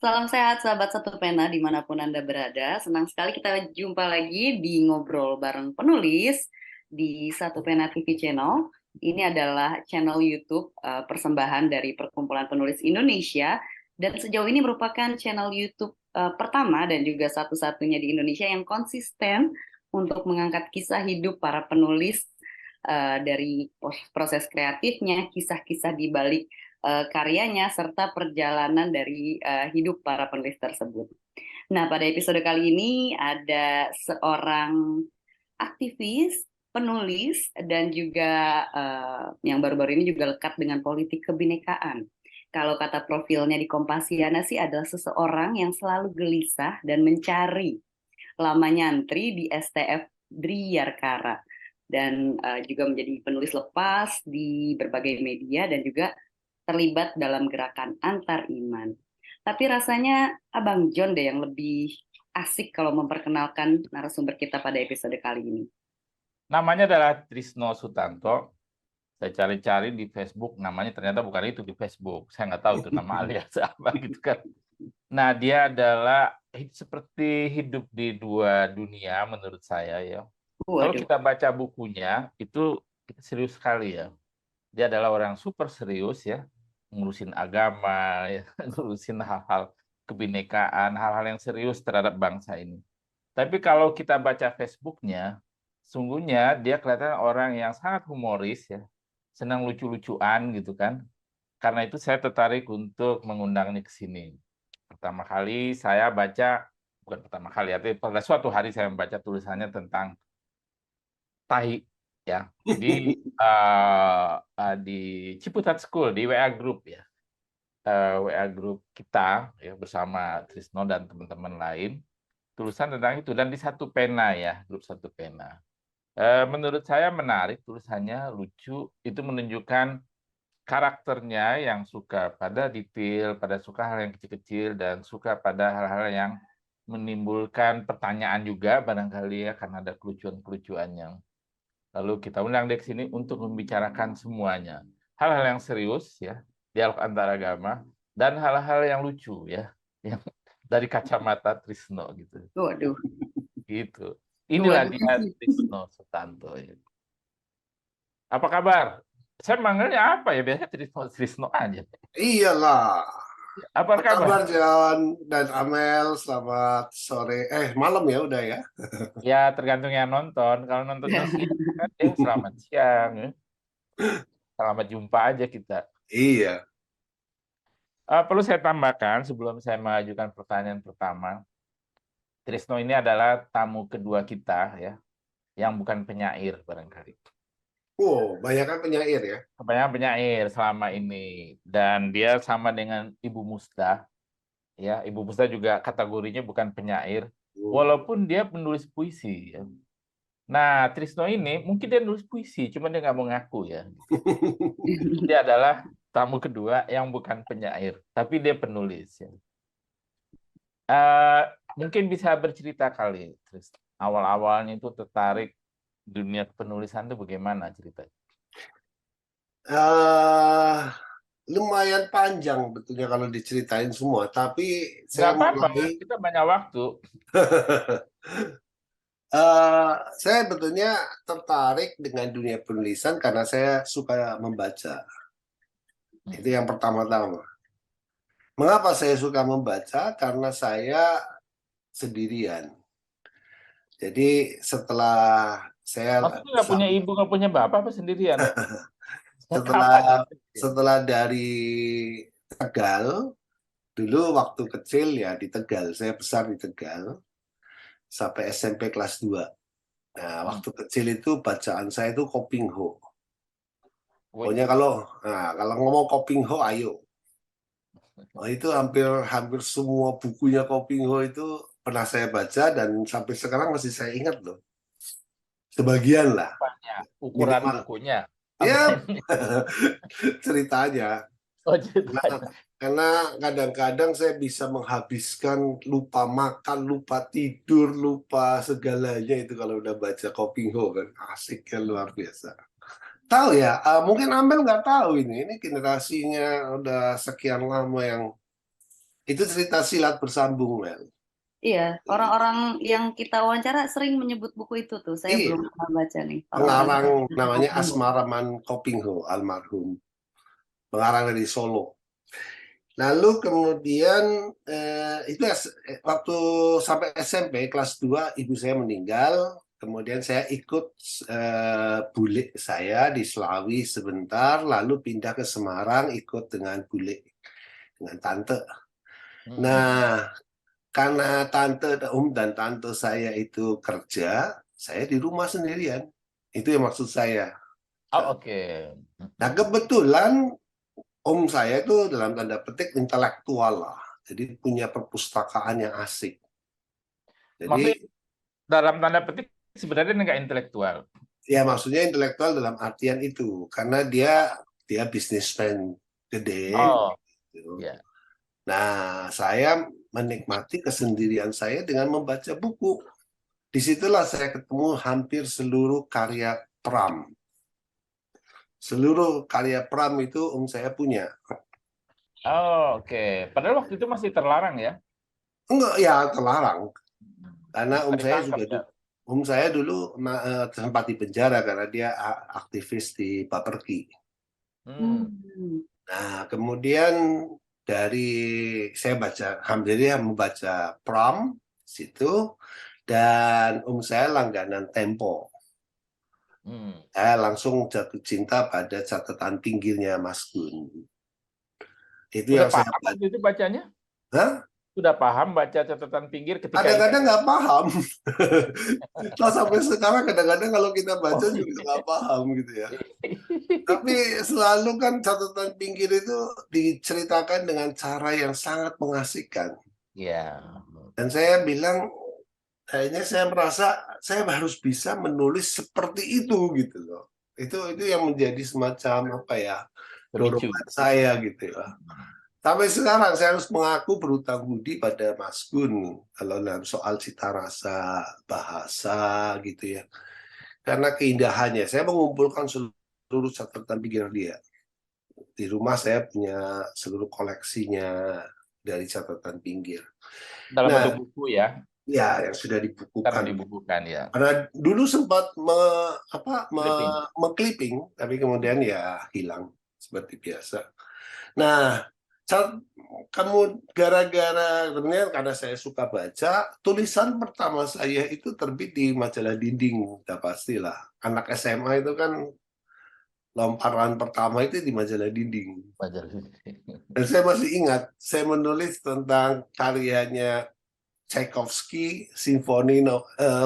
Salam sehat sahabat Satu Pena dimanapun Anda berada. Senang sekali kita jumpa lagi di Ngobrol Bareng Penulis di Satu Pena TV Channel. Ini adalah channel YouTube persembahan dari Perkumpulan Penulis Indonesia dan sejauh ini merupakan channel YouTube pertama dan juga satu-satunya di Indonesia yang konsisten untuk mengangkat kisah hidup para penulis dari proses kreatifnya, kisah-kisah di balik karyanya serta perjalanan dari hidup para penulis tersebut. Nah, pada episode kali ini ada seorang aktivis, penulis, dan juga yang baru-baru ini juga lekat dengan politik kebinekaan. Kalau kata profilnya di Kompasiana sih adalah seseorang yang selalu gelisah dan mencari lama nyantri di STF Driyarkara dan juga menjadi penulis lepas di berbagai media dan juga terlibat dalam gerakan antar iman. Tapi rasanya Abang John deh yang lebih asik kalau memperkenalkan narasumber kita pada episode kali ini. Namanya adalah Trisno Sutanto. Saya cari-cari di Facebook, namanya ternyata bukan itu di Facebook. Saya nggak tahu itu nama alias apa gitu kan. Nah, dia adalah seperti hidup di dua dunia menurut saya ya. Kalau Waduh, kita baca bukunya, itu kita serius sekali ya. Dia adalah orang super serius ya, ngurusin agama, ya, ngurusin hal-hal kebinekaan, hal-hal yang serius terhadap bangsa ini. Tapi kalau kita baca Facebooknya, sungguhnya dia kelihatan orang yang sangat humoris ya, senang lucu-lucuan gitu kan. Karena itu saya tertarik untuk mengundangnya ke sini. Pertama kali saya baca, bukan pertama kali, tapi pada suatu hari saya membaca tulisannya tentang tahi ya di Ciputat School di WA Group ya. WA Group kita ya bersama Trisno dan teman-teman lain tulisan tentang itu dan di Satu Pena ya, grup Satu Pena. Menurut saya menarik tulisannya, lucu, itu menunjukkan karakternya yang suka pada detail, pada suka hal yang kecil-kecil dan suka pada hal-hal yang menimbulkan pertanyaan juga barangkali ya karena ada kelucuan-kelucuan yang lalu kita undang dia ke sini untuk membicarakan semuanya. Hal-hal yang serius ya, dialog antaragama dan hal-hal yang lucu ya, yang dari kacamata Trisno gitu. waduh, Gitu. Inilah waduh. dia Trisno Sutanto. Ya. Apa kabar? Saya manggilnya apa ya? Biasanya Trisno, Trisno aja. Iyalah. Apa Apa kabar? kabar John dan Amel? Selamat sore. Malam ya udah ya. Ya tergantung yang nonton. Kalau nontonnya siang, kan, selamat siang. Ya. Selamat jumpa aja kita. Iya. Perlu saya tambahkan sebelum saya mengajukan pertanyaan pertama. Trisno ini adalah tamu kedua kita ya, yang bukan penyair barangkali. Wow, banyak kan penyair ya. Kebanyakan penyair selama ini dan dia sama dengan Ibu Musda ya. Ibu Musda juga kategorinya bukan penyair walaupun dia penulis puisi ya. Nah, Trisno ini mungkin dia nulis puisi cuma dia nggak mau ngaku ya. Dia adalah tamu kedua yang bukan penyair tapi dia penulis ya. Eh, Mungkin bisa bercerita kali Trisno. Awal-awalnya itu tertarik dunia penulisan itu bagaimana ceritanya? Eh, Lumayan panjang betulnya kalau diceritain semua, tapi Nggak saya apa-apa, mulai. kita banyak waktu. Saya betulnya tertarik dengan dunia penulisan karena saya suka membaca. Itu yang pertama-tama. Mengapa saya suka membaca? Karena saya sendirian. Jadi setelah saya Maksudnya nggak punya ibu, nggak punya bapak, apa sendirian? Kapan setelah itu? setelah dari Tegal, dulu waktu kecil ya di Tegal, saya besar di Tegal sampai SMP kelas 2. Nah, Hmm. waktu kecil itu bacaan saya itu Kopingho. Wih, Pokoknya kalau ngomong Kopingho ayo. Oh, itu hampir hampir semua bukunya Kopingho itu pernah saya baca dan sampai sekarang masih saya ingat loh. Sebagian lah, banyak. Ukuran minimal. bukunya. Apa Ya, ini? ceritanya. Oh, Karena, ceritanya. karena kadang-kadang saya bisa menghabiskan lupa makan, lupa tidur, lupa segalanya itu kalau udah baca Kopingho kan asiknya luar biasa. Tahu ya, mungkin Amel nggak tahu ini generasinya udah sekian lama yang Itu cerita silat bersambung, Mel. Iya, orang-orang yang kita wawancara sering menyebut buku itu tuh. Saya Iya, belum pernah baca nih. Orang-orang pengarang yang namanya Kopingho. Asmaraman Kopingho, almarhum. Pengarang dari Solo. Lalu kemudian waktu sampai SMP kelas 2 ibu saya meninggal. Kemudian saya ikut bule saya di Selawi sebentar, lalu pindah ke Semarang ikut dengan bule, dengan tante. Nah, karena dan tante saya itu kerja, saya di rumah sendirian. Itu yang maksud saya. Oh, oke. Nah, kebetulan om saya itu dalam tanda petik intelektual lah. Jadi punya perpustakaan yang asik. Maksudnya Jadi dalam tanda petik sebenarnya nggak intelektual. ya maksudnya intelektual dalam artian itu. Karena dia bisnismen gede. Oh, Gitu. ya. Nah, saya menikmati kesendirian saya dengan membaca buku. Disitulah saya ketemu hampir seluruh karya Pram. Seluruh karya Pram itu saya punya. Oh, oke. Padahal waktu itu masih terlarang ya. Enggak, ya terlarang. Karena Nggak ditangkap ya. saya dulu sempat di penjara karena dia aktivis di Paperki. Hmm. Nah, kemudian saya alhamdulillah membaca Pram situ, dan saya langganan Tempo. Saya langsung jatuh cinta pada catatan pinggirnya Mas Gun. Itu Udah yang saya paham baca. waktu itu bacanya? Hah? Sudah paham baca catatan pinggir ketika itu? Kadang-kadang nggak paham. Kalau sampai sekarang kadang-kadang kalau kita baca Oh, juga nggak paham gitu ya. iya. Tapi selalu kan catatan pinggir itu diceritakan dengan cara yang sangat mengasihkan. Ya. Dan saya bilang, kayaknya saya merasa saya harus bisa menulis seperti itu gitu loh. Itu yang menjadi semacam apa ya, Pemicu. dorongan saya gitu ya. Sampai sekarang saya harus mengaku berhutang budi pada Mas Gun kalau dalam soal cita rasa bahasa gitu ya. Karena keindahannya, saya mengumpulkan seluruh catatan pikiran dia. Di rumah saya punya seluruh koleksinya dari catatan pinggir. Dalam Nah, bentuk buku ya. ya yang sudah Sekarang dibukukan. dibukukan ya. Karena dulu sempat Clipping. mengclipping, tapi kemudian ya hilang seperti biasa. Nah, kamu gara-gara karena saya suka baca, tulisan pertama saya itu terbit di majalah Dinding, udah pastilah. Anak SMA itu kan lomparan pertama itu di majalah Dinding. Dan saya masih ingat, saya menulis tentang karyanya Tchaikovsky,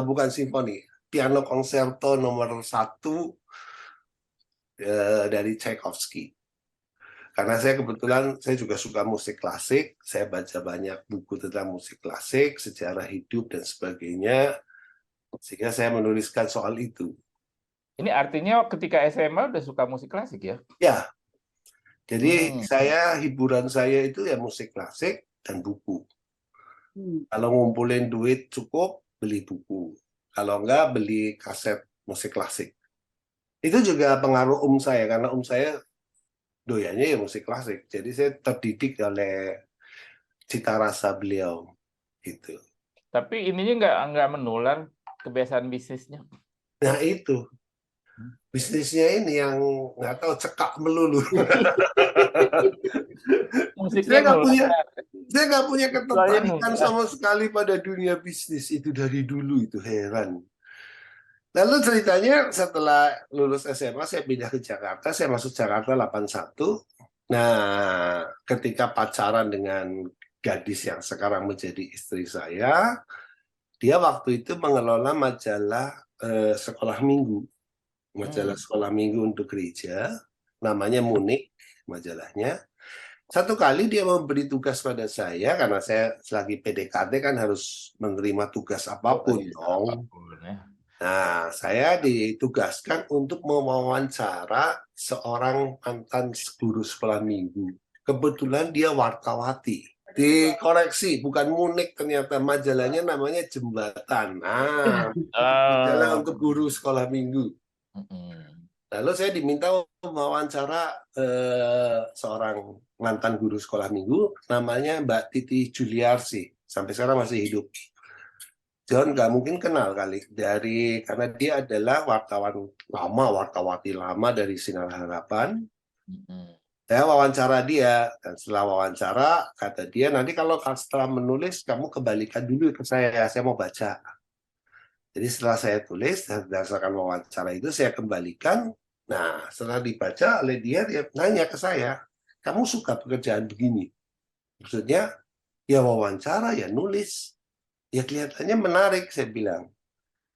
bukan simfoni, piano konserto nomor 1 dari Tchaikovsky. Karena saya kebetulan saya juga suka musik klasik, saya baca banyak buku tentang musik klasik, sejarah hidup dan sebagainya, sehingga saya menuliskan soal itu. Ini artinya ketika SMA udah suka musik klasik ya? Ya, jadi hiburan saya itu ya musik klasik dan buku. Kalau ngumpulin duit cukup, beli buku. Kalau enggak, beli kaset musik klasik. Itu juga pengaruh saya, karena saya doyannya ya musik klasik. Jadi saya terdidik oleh cita rasa beliau. Gitu. Tapi ininya nggak menular kebiasaan bisnisnya. Nah itu. Bisnisnya ini yang nggak tahu cekak melulu. Musiknya Saya nggak punya ketertarikan sama sekali pada dunia bisnis itu dari dulu, itu heran. Lalu ceritanya setelah lulus SMA saya pindah ke Jakarta, saya masuk Jakarta 81. Nah, ketika pacaran dengan gadis yang sekarang menjadi istri saya, dia waktu itu mengelola majalah sekolah minggu. Majalah sekolah minggu untuk gereja, namanya Munik majalahnya. Satu kali dia memberi tugas pada saya, karena saya selagi PDKT kan harus menerima tugas apapun dong. Nah, saya ditugaskan untuk mewawancara seorang mantan guru sekolah minggu. Kebetulan dia wartawati. Dikoreksi, bukan Munik ternyata, majalahnya namanya Jembatan. Nah, majalah untuk guru sekolah minggu. Lalu saya diminta wawancara seorang mantan guru sekolah minggu, namanya Mbak Titi Juliarsi, sampai sekarang masih hidup. John nggak mungkin kenal kali karena dia adalah wartawan lama, wartawati lama dari Sinar Harapan. Saya wawancara dia, dan setelah wawancara kata dia, nanti kalau setelah menulis kamu kembalikan dulu ke saya mau baca. Jadi setelah saya tulis berdasarkan wawancara itu saya kembalikan. Nah, setelah dibaca oleh dia nanya ke saya, kamu suka pekerjaan begini? Maksudnya, ya wawancara, ya nulis. Ya kelihatannya menarik, saya bilang.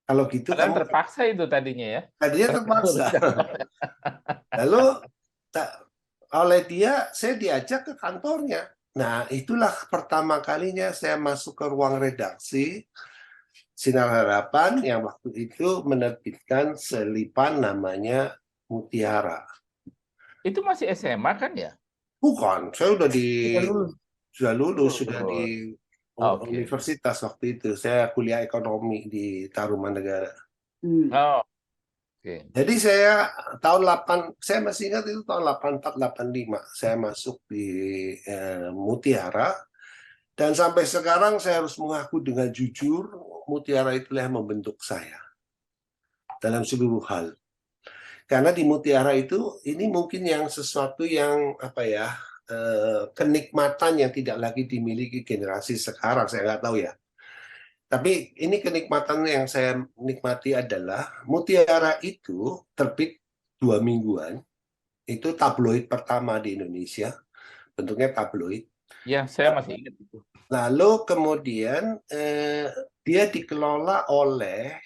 Kalau gitu Padahal kamu, terpaksa itu tadinya ya. tadinya terpaksa. Lalu oleh dia, saya diajak ke kantornya. Nah, itulah pertama kalinya saya masuk ke ruang redaksi Sinar Harapan yang waktu itu menerbitkan selipan namanya Mutiara. Itu masih SMA kan ya? Bukan, saya Udah lulus. sudah di Oke. universitas waktu itu. Saya kuliah ekonomi di Tarumanegara. Oh, oke. Jadi saya saya masih ingat itu tahun 84 85 saya masuk di Mutiara, dan sampai sekarang saya harus mengaku dengan jujur, Mutiara itulah yang membentuk saya dalam seluruh hal. Karena di Mutiara itu ini mungkin yang sesuatu yang apa ya, kenikmatan yang tidak lagi dimiliki generasi sekarang, saya nggak tahu ya. Tapi ini kenikmatan yang saya nikmati adalah Mutiara itu terbit 2 mingguan, itu tabloid pertama di Indonesia, bentuknya tabloid. Ya, saya masih ingat itu. Lalu kemudian dia dikelola oleh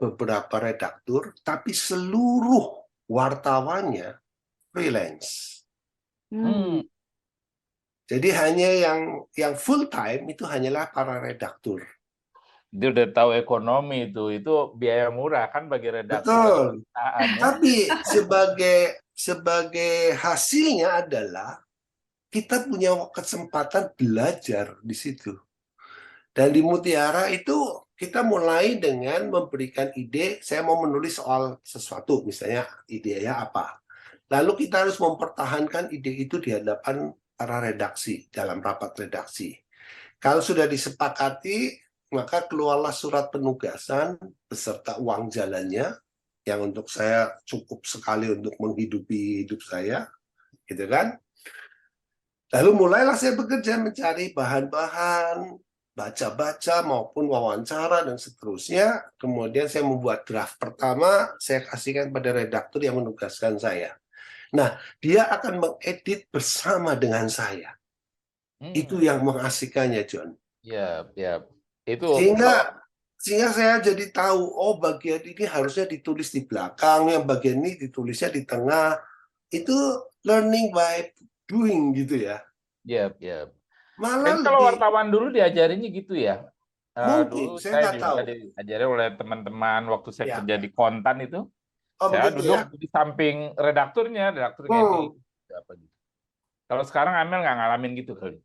beberapa redaktur, tapi seluruh wartawannya freelance. Jadi hanya yang full time itu hanyalah para redaktur. Dia udah tahu ekonomi itu biaya murah kan bagi redaktur, bagi Betul. perusahaan ya. Tapi sebagai hasilnya adalah kita punya kesempatan belajar di situ. Dan di Mutiara itu kita mulai dengan memberikan ide, saya mau menulis soal sesuatu, misalnya idenya apa. Lalu kita harus mempertahankan ide itu di hadapan para redaksi, dalam rapat redaksi. Kalau sudah disepakati, maka keluarlah surat penugasan beserta uang jalannya, yang untuk saya cukup sekali untuk menghidupi hidup saya, gitu kan. Lalu mulailah saya bekerja mencari bahan-bahan, baca-baca maupun wawancara dan seterusnya. Kemudian saya membuat draft pertama, saya kasihkan pada redaktur yang menugaskan saya. Nah, dia akan mengedit bersama dengan saya. Itu yang mengasihkannya, John. Ya, ya. Itu Sehingga saya jadi tahu, oh bagian ini harusnya ditulis di belakang, yang bagian ini ditulisnya di tengah. Itu learning by doing gitu ya. ya, ya. Malah Dan kalau lebih wartawan dulu diajarinnya gitu ya. mungkin, Dulu saya saya nggak tahu. juga diajari oleh teman-teman waktu saya Ya. kerja di Kontan itu. Oh Saya begitu duduk ya. di samping redakturnya ngedit apa gitu. Kalau sekarang Amel nggak ngalamin gitu kali.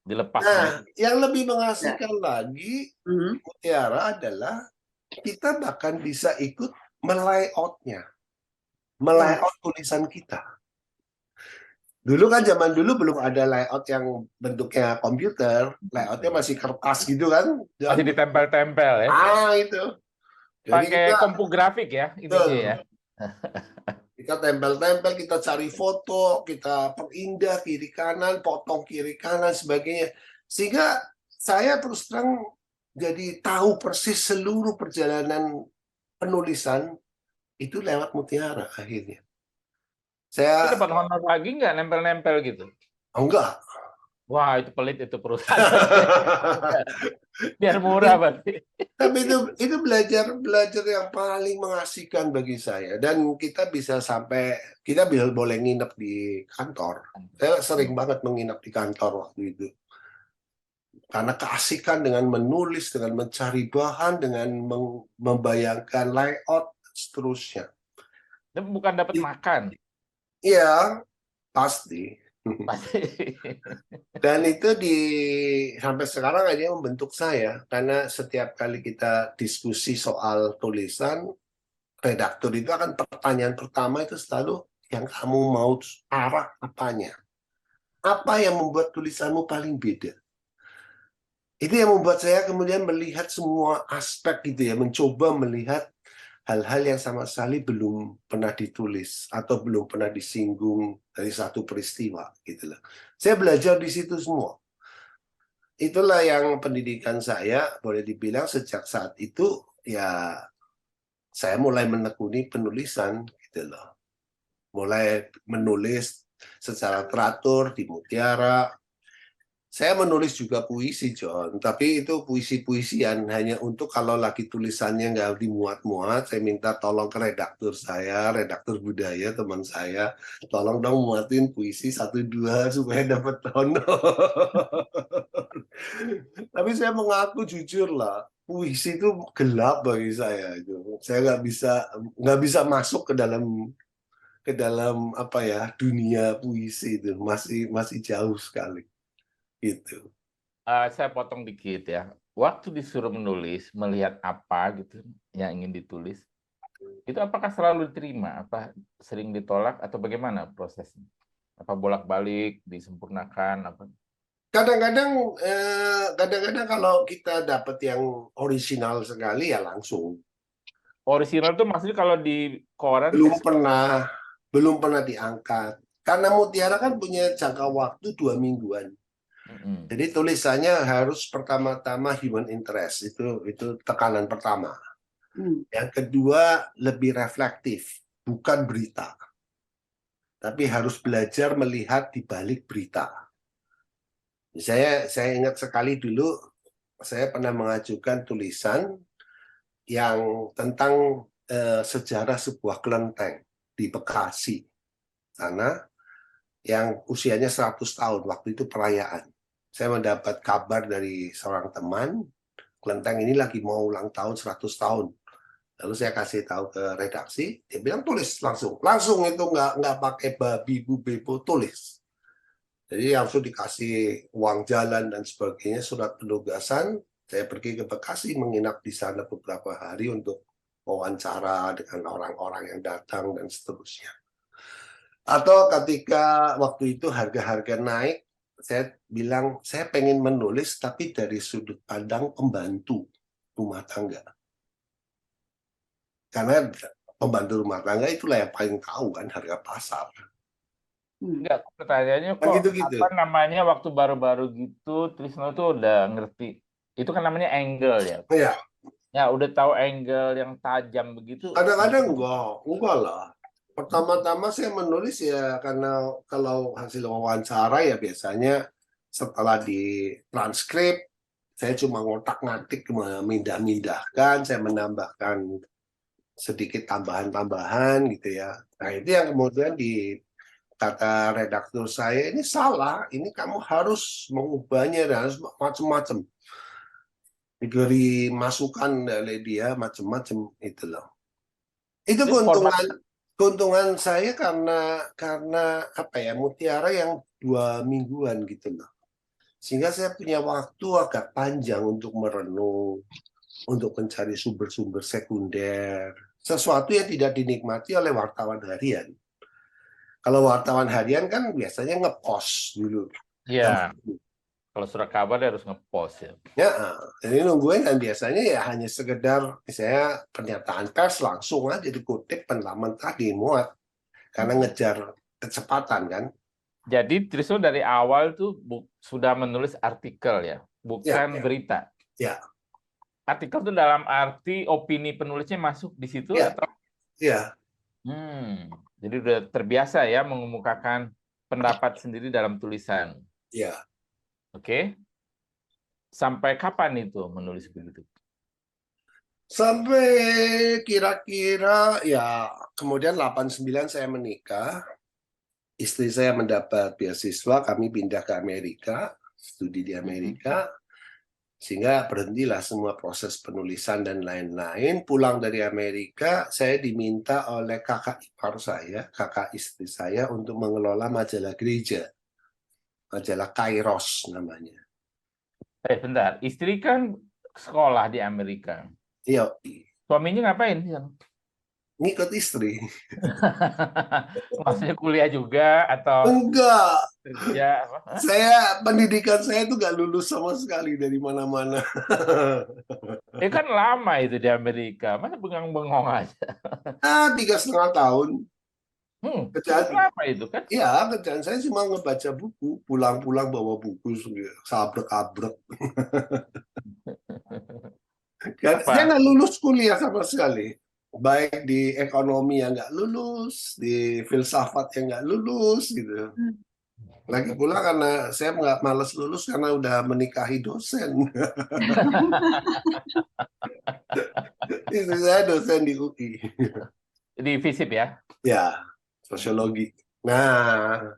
Dilepas Nah, gitu. yang lebih mengasihkan lagi Mutiara adalah kita bahkan bisa ikut melayoutnya, melayout tulisan kita. Dulu kan zaman dulu belum ada layout yang bentuknya komputer, layoutnya masih kertas gitu kan, John? Masih ditempel-tempel ya. Itu. Jadi Pakai kompografik ya ininya ya. kita tempel-tempel, kita cari foto, kita perindah kiri kanan, potong kiri kanan, sebagainya. Sehingga saya terus terang jadi tahu persis seluruh perjalanan penulisan itu lewat Mutiara akhirnya. Tapi Saya dapat honor lagi nggak nempel-nempel gitu? enggak. Wah, itu pelit itu perusahaan. Biar murah berarti. Tapi itu belajar yang paling mengasihkan bagi saya, dan kita bisa boleh nginep di kantor. Saya sering banget menginap di kantor waktu itu. Karena keasikan dengan menulis, dengan mencari bahan, dengan membayangkan layout, seterusnya. Dan bukan dapat makan. Iya, pasti. Pasti. Dan itu sampai sekarang aja membentuk saya, karena setiap kali kita diskusi soal tulisan, redaktur itu akan pertanyaan pertama itu selalu yang kamu mau arah apanya. Apa yang membuat tulisanmu paling beda? Itu yang membuat saya kemudian melihat semua aspek gitu ya, mencoba melihat hal-hal yang sama sekali belum pernah ditulis atau belum pernah disinggung dari satu peristiwa gitu loh. Saya belajar di situ semua. Itulah yang pendidikan saya boleh dibilang sejak saat itu ya saya mulai menekuni penulisan gitu loh. Mulai menulis secara teratur di Mutiara. Saya menulis juga puisi, John. Tapi itu puisi-puisian hanya untuk kalau lagi tulisannya nggak dimuat-muat, saya minta tolong ke redaktur saya, redaktur budaya teman saya, tolong dong muatin puisi 1-2 supaya dapat honor. Tapi saya mengaku jujur lah, puisi itu gelap bagi saya. Saya nggak bisa masuk ke dalam apa ya dunia puisi itu masih jauh sekali gitu. Saya potong dikit ya. Waktu disuruh menulis, melihat apa gitu yang ingin ditulis, itu apakah selalu diterima? Apa sering ditolak atau bagaimana prosesnya? Apa bolak-balik, disempurnakan? Apa? Kadang-kadang kalau kita dapat yang original sekali ya langsung. Original itu maksudnya kalau di koran Belum pernah diangkat. Karena Mutiara kan punya jangka waktu 2 mingguan. Mm-mm. Jadi tulisannya harus pertama-tama human interest, itu tekanan pertama. Yang kedua lebih reflektif, bukan berita. Tapi harus belajar melihat di balik berita. Saya ingat sekali dulu saya pernah mengajukan tulisan yang tentang sejarah sebuah kelenteng di Bekasi. Sana yang usianya 100 tahun, waktu itu perayaan. Saya mendapat kabar dari seorang teman, kelenteng ini lagi mau ulang tahun 100 tahun. Lalu saya kasih tahu ke redaksi, dia bilang tulis langsung itu nggak pakai babi bu bebo, tulis. Jadi langsung dikasih uang jalan dan sebagainya, surat penugasan. Saya pergi ke Bekasi, menginap di sana beberapa hari untuk wawancara dengan orang-orang yang datang dan seterusnya. Atau ketika waktu itu harga-harga naik, saya bilang saya pengen menulis tapi dari sudut pandang pembantu rumah tangga. Karena pembantu rumah tangga itulah yang paling tahu kan harga pasar. Enggak, pertanyaannya Kan kok gitu-gitu. apa namanya waktu baru-baru gitu Trisno tuh udah ngerti. Itu kan namanya angle ya. Ya, Ya udah tahu angle yang tajam begitu. kadang-kadang enggak lah. Pertama-tama saya menulis ya karena kalau hasil wawancara ya biasanya setelah di transkrip saya cuma ngotak-ngatik, memindah-mindahkan, saya menambahkan sedikit tambahan-tambahan gitu ya. Nah itu yang kemudian kata redaktur saya ini salah, ini kamu harus mengubahnya dan harus macam-macam. Diberi masukan dari dia macam-macam itu loh. Itu keuntungan saya karena apa ya Mutiara yang 2 mingguan gitu loh. Sehingga saya punya waktu agak panjang untuk merenung, untuk mencari sumber-sumber sekunder, sesuatu yang tidak dinikmati oleh wartawan harian. Kalau wartawan harian kan biasanya ngepost dulu. Iya. Kalau surat kabar dia harus ngepost ya. Ya, jadi nungguin dan biasanya ya hanya sekedar misalnya pernyataan pers langsung aja dikutip pendalaman tadi muat karena ngejar kecepatan kan. Jadi Trisno dari awal tuh sudah menulis artikel ya, bukan Ya. berita. Ya. Artikel itu dalam arti opini penulisnya masuk di situ Ya. atau? Ya. Jadi udah terbiasa ya mengemukakan pendapat sendiri dalam tulisan. Ya. Oke. Sampai kapan itu menulis begitu? Sampai kira-kira ya kemudian 89 saya menikah. Istri saya mendapat beasiswa, kami pindah ke Amerika, studi di Amerika. Sehingga berhentilah semua proses penulisan dan lain-lain. Pulang dari Amerika, saya diminta oleh kakak ipar saya, kakak istri saya untuk mengelola majalah gereja. Majalah Kairos namanya. Bentar, istri kan sekolah di Amerika. Iya. Suaminya ngapain? ngikut istri. Maksudnya kuliah juga atau Enggak, kerja? Apa? Hah? pendidikan saya itu nggak lulus sama sekali dari mana-mana. Kan lama itu di Amerika, masa bengang-bengong aja. 3,5 tahun. Cukup Kerjaan, lama itu kan. ya kerjaan saya cuma ngebaca buku, pulang-pulang bawa buku, sabrek-abrek. Kan, saya Apa? nggak lulus kuliah sama sekali. Baik di ekonomi yang nggak lulus, di filsafat yang nggak lulus gitu. Lagi pula karena saya nggak males lulus karena udah menikahi dosen. Istri saya dosen di UI. Di FISIP ya. Ya, sosiologi. Nah,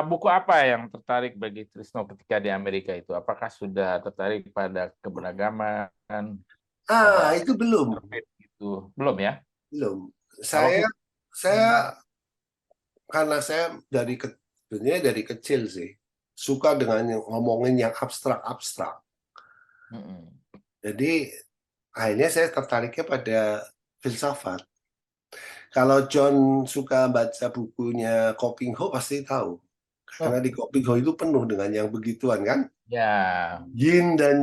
Buku apa yang tertarik bagi Trisno ketika di Amerika itu? Apakah sudah tertarik pada keberagaman, pada itu belum, interfaith gitu? Belum ya? belum. Kalau Saya karena saya sebenarnya dari kecil sih suka dengan yang ngomongin yang abstrak-abstrak. Mm-mm. Jadi akhirnya saya tertariknya pada filsafat. Kalau John suka baca bukunya Ho pasti tahu. Oh, Karena di Ho itu penuh dengan yang begituan kan. ya. Yin dan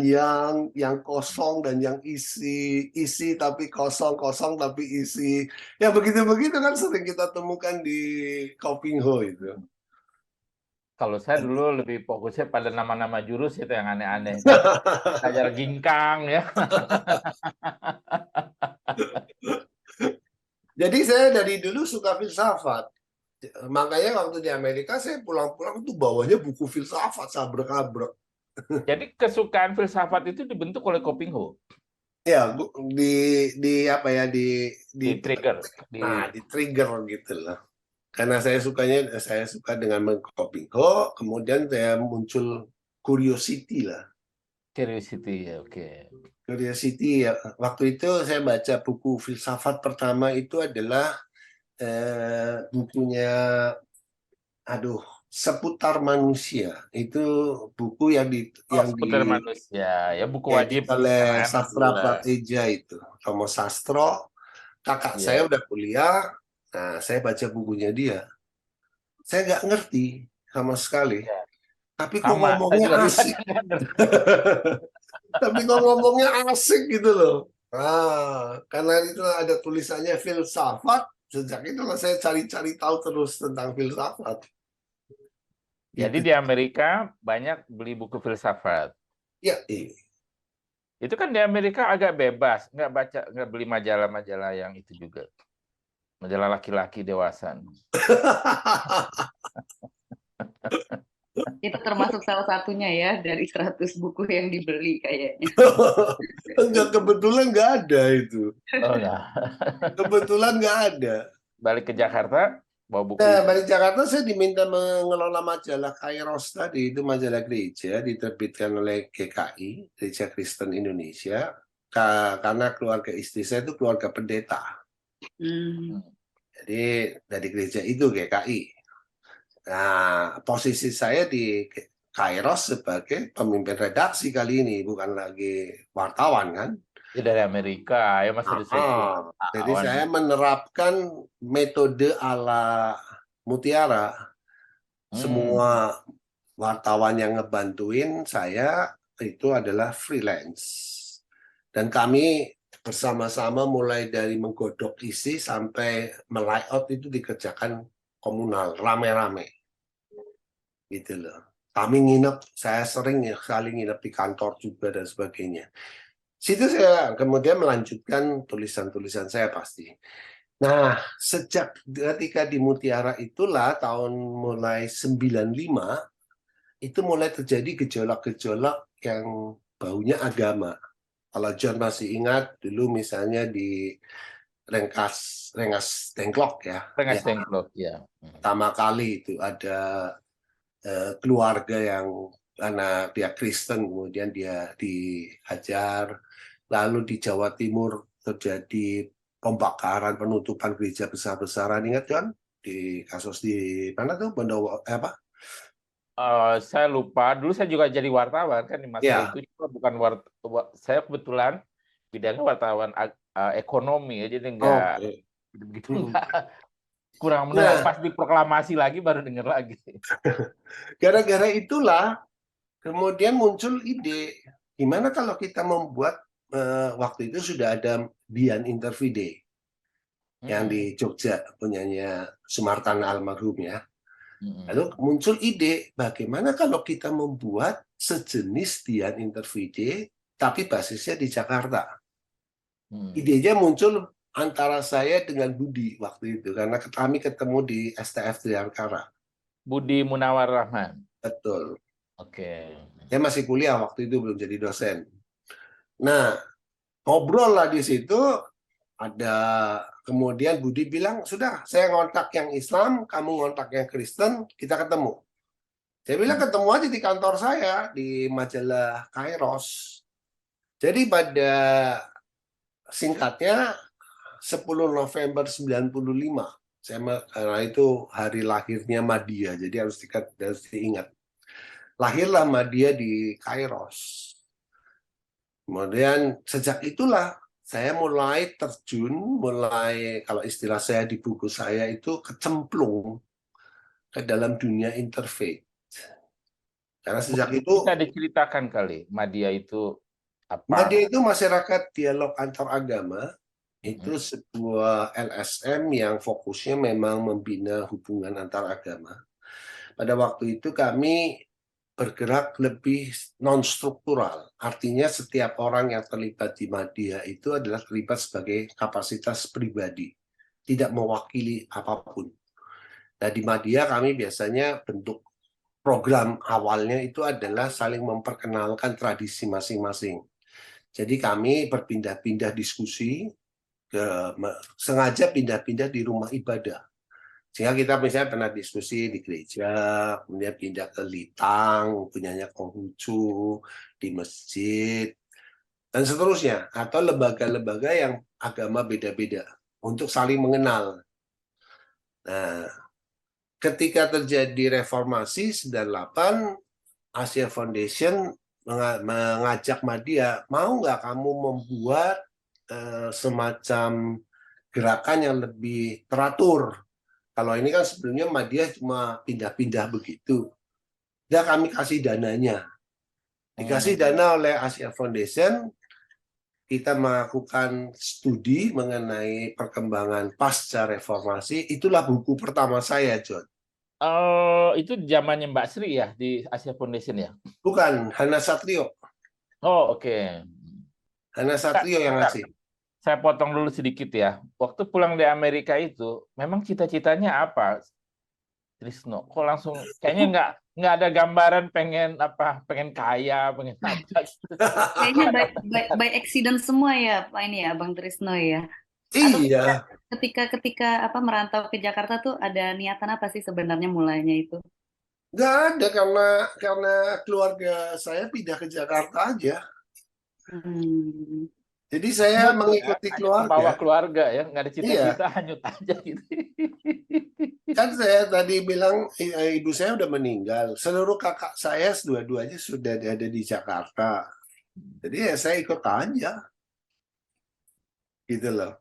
yang kosong dan yang isi, isi tapi kosong, kosong tapi isi. Ya begitu-begitu kan sering kita temukan di Ho itu. Kalau saya dulu lebih fokusnya pada nama-nama jurus itu yang aneh-aneh. Kan belajar ginkang ya. Jadi saya dari dulu suka filsafat. Makanya waktu di Amerika saya pulang-pulang tuh bawanya buku filsafat sabrek-abrek. Jadi kesukaan filsafat itu dibentuk oleh Ho. Ya, di apa ya Di trigger. di trigger gitu loh. Karena saya suka dengan Ho, kemudian saya muncul curiosity lah. Curiosity, ya, oke. Curiosity ya. Waktu itu saya baca buku filsafat pertama itu adalah bukunya aduh seputar manusia. Itu buku Oh, seputar manusia. Ya, buku wajib diedit oleh anak-anak dulu Sastra lah. Prateja itu. Romo Sastro, kakak saya Iya. udah kuliah, nah saya baca bukunya dia. Saya nggak ngerti sama sekali. Ya. Tapi kok Sama, saya ngomongnya juga dulu asik. nggak ngerti. Tapi kok ngomongnya asik gitu loh. Karena itu ada tulisannya filsafat, sejak itulah saya cari-cari tahu terus tentang filsafat. Jadi Gitu. di Amerika banyak beli buku filsafat. Ya, iya. Itu kan di Amerika agak bebas, nggak beli majalah-majalah yang itu juga. Majalah laki-laki dewasa. Itu termasuk salah satunya ya dari 100 buku yang dibeli kayaknya. Enggak, kebetulan nggak ada itu. Oh, enggak. Kebetulan nggak ada. Balik ke Jakarta, bawa buku Nah, itu. balik Jakarta saya diminta mengelola majalah Kairos tadi, itu majalah gereja diterbitkan oleh GKI, Gereja Kristen Indonesia, karena keluarga istri saya itu keluarga pendeta. Hmm. Jadi dari gereja itu GKI. Nah, posisi saya di Kairos sebagai pemimpin redaksi kali ini, bukan lagi wartawan kan. Dia dari Amerika, ya masih disebut Jadi wartawan. saya menerapkan metode ala Mutiara. Semua wartawan yang ngebantuin saya itu adalah freelance. Dan kami bersama-sama mulai dari menggodok isi sampai melayout itu dikerjakan komunal, rame-rame. Gitu loh. Kami nginep, saya sering ya kali nginep di kantor juga dan sebagainya. Situ saya kemudian melanjutkan tulisan-tulisan saya pasti. Nah, sejak ketika di Mutiara itulah tahun mulai 95 itu mulai terjadi gejolak-gejolak yang baunya agama. Kalau John masih ingat dulu misalnya di Rengas Dengklok ya. Rengas Ya, Dengklok, ya. pertama kali itu ada keluarga yang karena dia Kristen kemudian dia dihajar. Lalu di Jawa Timur terjadi pembakaran, penutupan gereja besar-besaran. Ingat kan? Di kasus di mana tuh? Apa? Saya lupa, dulu saya juga jadi wartawan kan di masa Ya, itu, cuma bukan saya kebetulan bidangnya wartawan ekonomi ya, jadi nggak oke. Begitu Mm. enggak kurang Nah, mendengar, pas diproklamasi lagi baru dengar lagi. gara-gara itulah kemudian muncul ide, gimana kalau kita membuat waktu itu sudah ada Bian Interview Day yang di Jogja punyanya Sumartan almarhum ya. Lalu muncul ide, bagaimana kalau kita membuat sejenis Bian Interview Day tapi basisnya di Jakarta. Idenya muncul antara saya dengan Budi waktu itu karena kami ketemu di STF Triangkara. Budi Munawar Rahman. Betul. Oke. Saya masih kuliah waktu itu, belum jadi dosen. Nah, ngobrol lah di situ, ada kemudian Budi bilang, sudah saya ngontak yang Islam, kamu ngontak yang Kristen, kita ketemu. Saya bilang ketemu aja di kantor saya, di majalah Kairos. Jadi pada singkatnya 10 November 95, karena itu hari lahirnya Madya, jadi harus diingat. Lahirlah Madya di Kairos. Kemudian sejak itulah saya mulai terjun, kalau istilah saya di buku saya itu kecemplung ke dalam dunia interfaith. Karena sejak itu Bisa diceritakan kali, Madya itu apa? Madya itu masyarakat dialog antar agama. Itu sebuah LSM yang fokusnya memang membina hubungan antar agama. Pada waktu itu kami bergerak lebih non-struktural. Artinya setiap orang yang terlibat di Madya itu adalah terlibat sebagai kapasitas pribadi. Tidak mewakili apapun. Nah di Madya kami biasanya bentuk program awalnya itu adalah saling memperkenalkan tradisi masing-masing. Jadi kami berpindah-pindah diskusi, sengaja pindah-pindah di rumah ibadah. Sehingga kita misalnya pernah diskusi di gereja, kemudian pindah ke Litang, punyanya Konghucu, di masjid, dan seterusnya. Atau lembaga-lembaga yang agama beda-beda, untuk saling mengenal. Nah, ketika terjadi reformasi 98, Asia Foundation mengajak Madya, mau nggak kamu membuat semacam gerakan yang lebih teratur. Kalau ini kan sebelumnya Madya cuma pindah-pindah begitu. Dan kami kasih dananya. Dikasih dana oleh Asia Foundation, kita melakukan studi mengenai perkembangan pasca reformasi. Itulah buku pertama saya, John. Itu zamannya Mbak Sri ya di Asia Foundation ya? Bukan, Hana Satrio. Oh, oke. Hana Satrio yang ngasih. Saya potong dulu sedikit ya. Waktu pulang dari Amerika itu, memang cita-citanya apa, Trisno? Kok langsung kayaknya nggak ada gambaran pengen apa, pengen kaya, pengen apa? Kayaknya by accident semua ya, Pak ini ya, Bang Trisno ya. Atau Iya. ketika apa merantau ke Jakarta tuh ada niatan apa sih sebenarnya mulainya itu? Nggak ada, karena keluarga saya pindah ke Jakarta aja. Jadi saya mengikuti Bawa keluarga. keluarga ya, nggak ada cita-cita, Iya. hanyut aja gitu. Kan saya tadi bilang ibu saya udah meninggal. Seluruh kakak saya dua-duanya sudah ada di Jakarta. Jadi ya saya ikut aja. Gitu loh.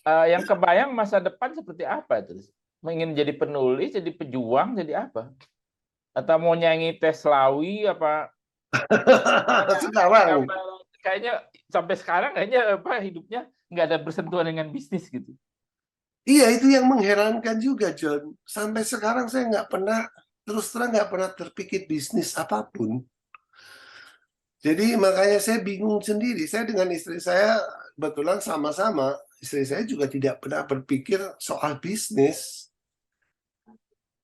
Yang kebayang masa depan seperti apa itu? Ingin jadi penulis, jadi pejuang, jadi apa? Atau mau nyanyi Teslawi apa? Sekarang. Kayaknya sampai sekarang kayaknya apa hidupnya nggak ada bersentuhan dengan bisnis gitu. Iya, itu yang mengherankan juga, John. Sampai sekarang saya terus terang nggak pernah terpikir bisnis apapun. Jadi makanya saya bingung sendiri. Saya dengan istri saya kebetulan sama-sama. Istri saya juga tidak pernah berpikir soal bisnis.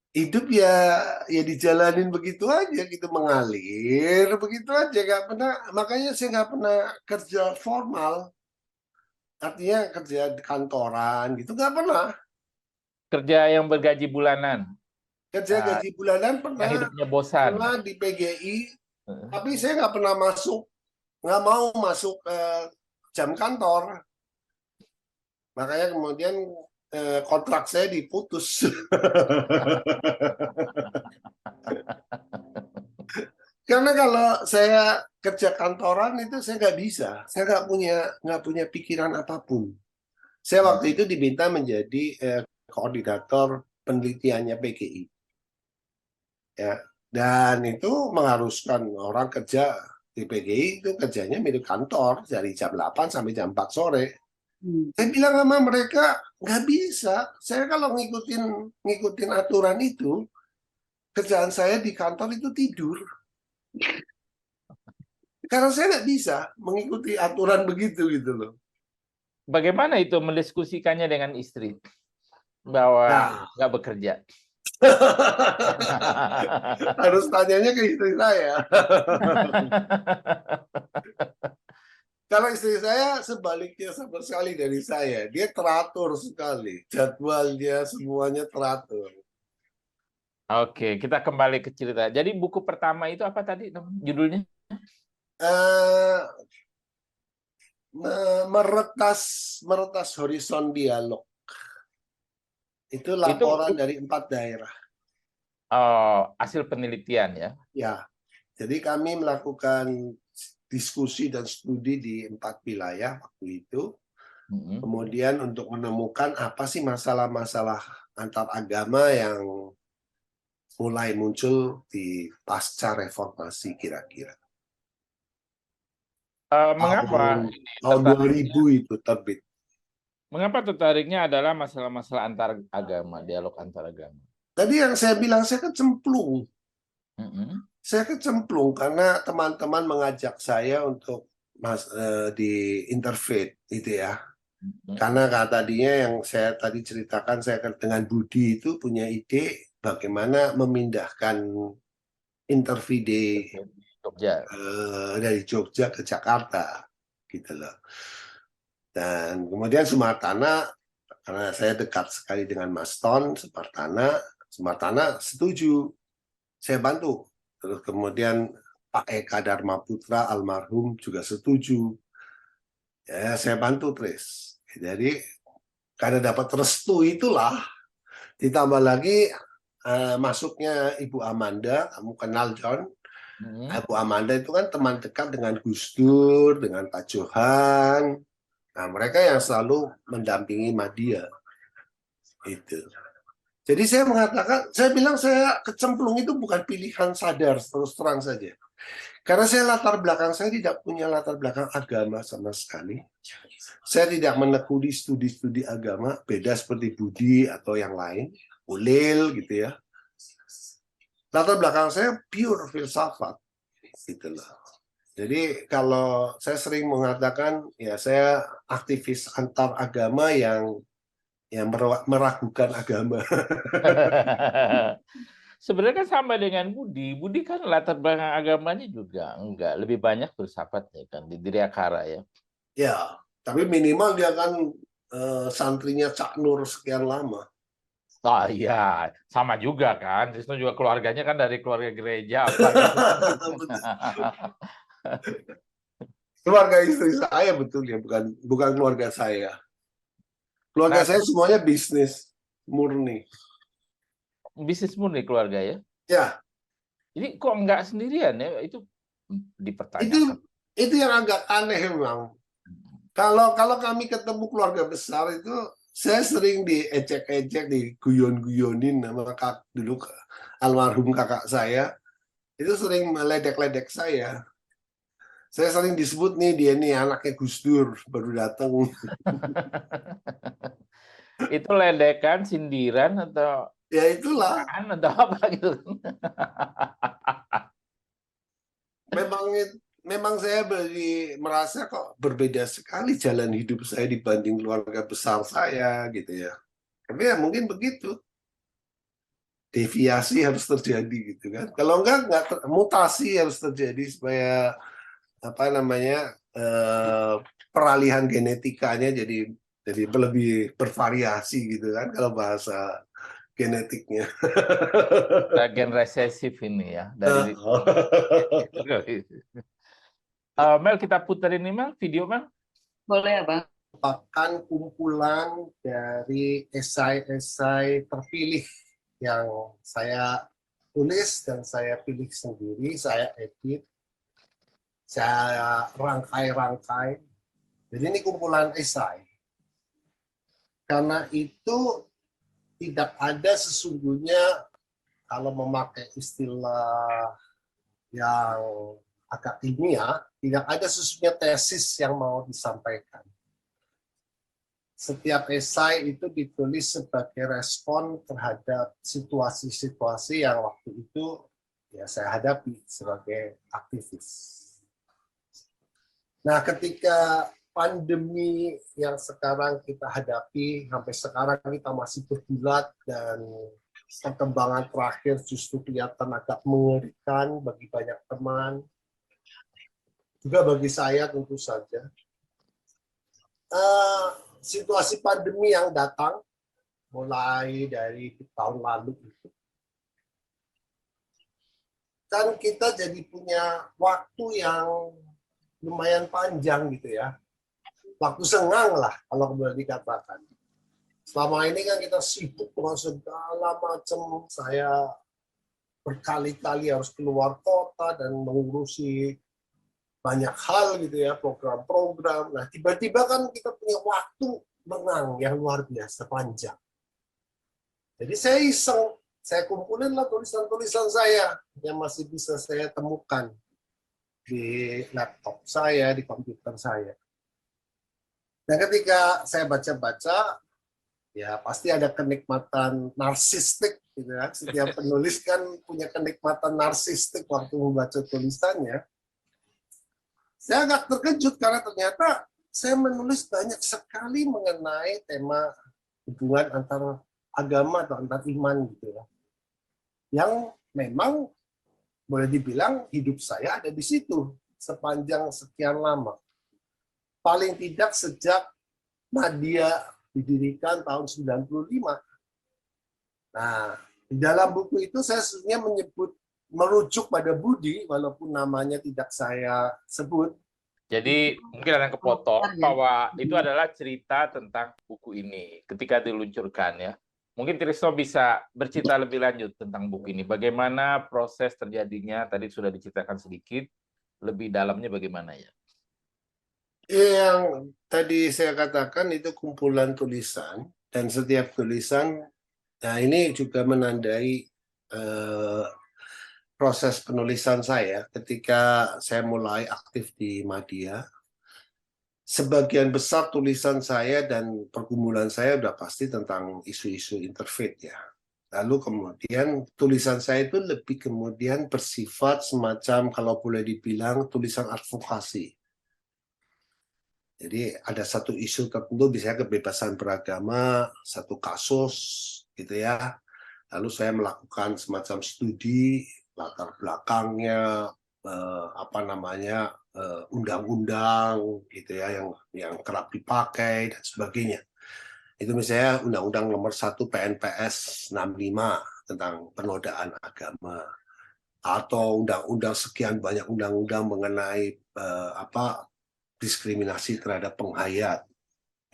Hidup ya dijalanin begitu aja, gitu mengalir begitu aja, nggak pernah. Makanya saya nggak pernah kerja formal, artinya kerja di kantoran gitu, nggak pernah. Kerja yang bergaji bulanan. Kerja gaji bulanan Yang pernah, hidupnya bosan. pernah di PGI, tapi saya nggak pernah nggak mau masuk jam kantor. Makanya kemudian kontrak saya diputus. Karena kalau saya kerja kantoran itu saya nggak bisa, saya nggak punya pikiran apapun. Saya waktu itu diminta menjadi koordinator penelitiannya PGI. Ya, dan itu mengharuskan orang kerja di PGI itu kerjanya mirip kantor dari jam 8 sampai jam 4 sore. Saya bilang sama mereka, nggak bisa. Saya kalau ngikutin aturan itu, kerjaan saya di kantor itu tidur. Karena saya nggak bisa mengikuti aturan begitu gitu loh. Bagaimana itu mendiskusikannya dengan istri bahwa Nah, nggak bekerja? harus tanyanya ke istri saya. Kalau istri saya sebaliknya sama sekali dari saya. Dia teratur sekali. Jadwalnya semuanya teratur. Oke, kita kembali ke cerita. Jadi buku pertama itu apa tadi judulnya? Eh, meretas horizon dialog. Itu laporan dari 4 daerah. Hasil penelitian ya. Ya, jadi kami melakukan diskusi dan studi di 4 wilayah waktu itu. Kemudian untuk menemukan apa sih masalah-masalah antar agama yang mulai muncul di pasca reformasi kira-kira. Mengapa tahun 2000 itu terbit. Mengapa tertariknya adalah masalah-masalah antar agama, dialog antar agama? Tadi yang saya bilang saya kecemplung. Saya kecemplung karena teman-teman mengajak saya untuk di interfaith itu ya. Karena tadinya yang saya tadi ceritakan, saya dengan Budi itu punya ide bagaimana memindahkan interfaith di Jogja. dari Jogja ke Jakarta gitu loh. Dan kemudian Sumartana, karena saya dekat sekali dengan Mas Ton Sumartana setuju, saya bantu. Terus kemudian Pak Eka Dharma Putra almarhum juga setuju, ya saya bantu Tris. Jadi karena dapat restu itulah, ditambah lagi masuknya Ibu Amanda, kamu kenal John. Ibu Amanda itu kan teman dekat dengan Gus Dur, dengan Pak Johan. Nah, mereka yang selalu mendampingi Madia. Itu. Jadi saya bilang saya kecemplung itu bukan pilihan sadar, terus terang saja. Karena latar belakang saya tidak punya latar belakang agama sama sekali. Saya tidak menekuni studi-studi agama, beda seperti Budi atau yang lain, Ulil gitu ya. Latar belakang saya pure filsafat, gitu loh. Jadi kalau saya sering mengatakan, ya saya aktivis antar agama yang meragukan agama. Sebenarnya kan sama dengan Budi. Budi kan latar belakang agamanya juga enggak, lebih banyak filsafatnya kan di Diriakara ya. Ya, tapi minimal dia kan santrinya Cak Nur sekian lama. Oh iya, sama juga kan. Trisno juga keluarganya kan dari keluarga gereja apa gitu. Keluarga istri saya betul ya, bukan keluarga saya. Keluarga saya semuanya bisnis murni. Bisnis murni keluarga ya. Ya. Jadi kok enggak sendirian ya? Itu dipertanyakan. Itu yang agak aneh memang. Kalau kami ketemu keluarga besar itu, saya sering diejek-ejek, diguyon-guyonin sama dulu almarhum kakak saya. Itu sering meledek-ledek saya. Saya sering disebut nih, dia nih anaknya Gus Dur, baru datang. Itu ledekan, sindiran atau Ya itulah. atau apa gitu. Memang saya merasa kok berbeda sekali jalan hidup saya dibanding keluarga besar saya gitu ya. Tapi ya mungkin begitu. Deviasi harus terjadi gitu kan. Kalau enggak mutasi harus terjadi supaya peralihan genetikanya jadi lebih bervariasi gitu kan kalau bahasa genetiknya. Bagian resesif ini ya dari Mel, kita puterin ini Mel, video Mel. Boleh ya Bang? Merupakan kumpulan dari esai-esai terpilih yang saya tulis dan saya pilih sendiri, saya edit, saya rangkai-rangkai. Jadi ini kumpulan esai. Karena itu tidak ada sesungguhnya, kalau memakai istilah yang agak ilmiah, tidak ada sesungguhnya tesis yang mau disampaikan. Setiap esai itu ditulis sebagai respon terhadap situasi-situasi yang waktu itu ya saya hadapi sebagai aktivis. Nah, ketika pandemi yang sekarang kita hadapi, sampai sekarang kita masih bergulat dan perkembangan terakhir justru kelihatan agak mengerikan bagi banyak teman, juga bagi saya tentu saja. Situasi pandemi yang datang mulai dari tahun lalu itu, kan kita jadi punya waktu yang lumayan panjang gitu ya, waktu senggang lah kalau boleh dikatakan. Selama ini kan kita sibuk dengan segala macam, saya berkali-kali harus keluar kota dan mengurusi banyak hal gitu ya, program-program. Nah, tiba-tiba kan kita punya waktu lengang yang luar biasa panjang. Jadi saya iseng, saya kumpulin lah tulisan-tulisan saya yang masih bisa saya temukan di laptop saya, di komputer saya. Nah, ketika saya baca-baca, ya pasti ada kenikmatan narsistik gitu ya. Setiap penulis kan punya kenikmatan narsistik waktu membaca tulisannya. Saya agak terkejut karena ternyata saya menulis banyak sekali mengenai tema hubungan antara agama atau antar iman gitu ya. Yang memang boleh dibilang hidup saya ada di situ sepanjang sekian lama. Paling tidak sejak Madya didirikan tahun 95. Nah, di dalam buku itu saya sebenarnya merujuk pada Budi, walaupun namanya tidak saya sebut. Jadi mungkin ada yang kepotong bahwa itu adalah cerita tentang buku ini ketika diluncurkan ya. Mungkin Trisno bisa bercerita lebih lanjut tentang buku ini. Bagaimana proses terjadinya, tadi sudah diceritakan sedikit, lebih dalamnya bagaimana ya? Yang tadi saya katakan itu kumpulan tulisan, dan setiap tulisan, nah ini juga menandai proses penulisan saya ketika saya mulai aktif di Madya. Sebagian besar tulisan saya dan pergumulan saya udah pasti tentang isu-isu interfaith ya. Lalu kemudian tulisan saya itu lebih kemudian bersifat semacam, kalau boleh dibilang, tulisan advokasi. Jadi ada satu isu tertentu, misalnya kebebasan beragama, satu kasus gitu ya. Lalu saya melakukan semacam studi latar belakangnya, undang-undang gitu ya yang kerap dipakai dan sebagainya. Itu misalnya Undang-Undang Nomor 1 PNPS 65 tentang penodaan agama, atau undang-undang sekian banyak undang-undang mengenai diskriminasi terhadap penghayat.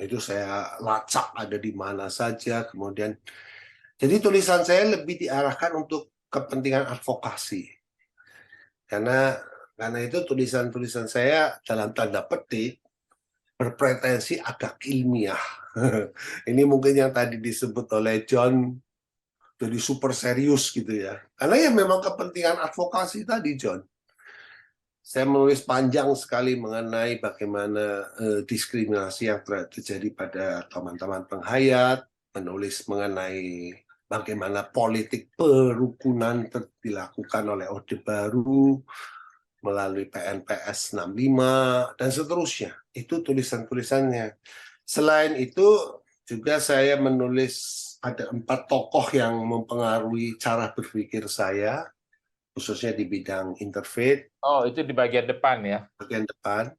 Itu saya lacak ada di mana saja. Kemudian jadi tulisan saya lebih diarahkan untuk kepentingan advokasi. Karena itu tulisan-tulisan saya dalam tanda petik berpretensi agak ilmiah. Ini mungkin yang tadi disebut oleh John jadi super serius gitu ya. Karena ya memang kepentingan advokasi tadi, John. Saya menulis panjang sekali mengenai bagaimana diskriminasi yang terjadi pada teman-teman penghayat, menulis mengenai bagaimana politik perukunan dilakukan oleh Orde Baru melalui PNPS 65 dan seterusnya. Itu tulisan-tulisannya. Selain itu juga saya menulis ada 4 tokoh yang mempengaruhi cara berpikir saya, khususnya di bidang interfaith. Oh, itu di bagian depan ya? Bagian depan.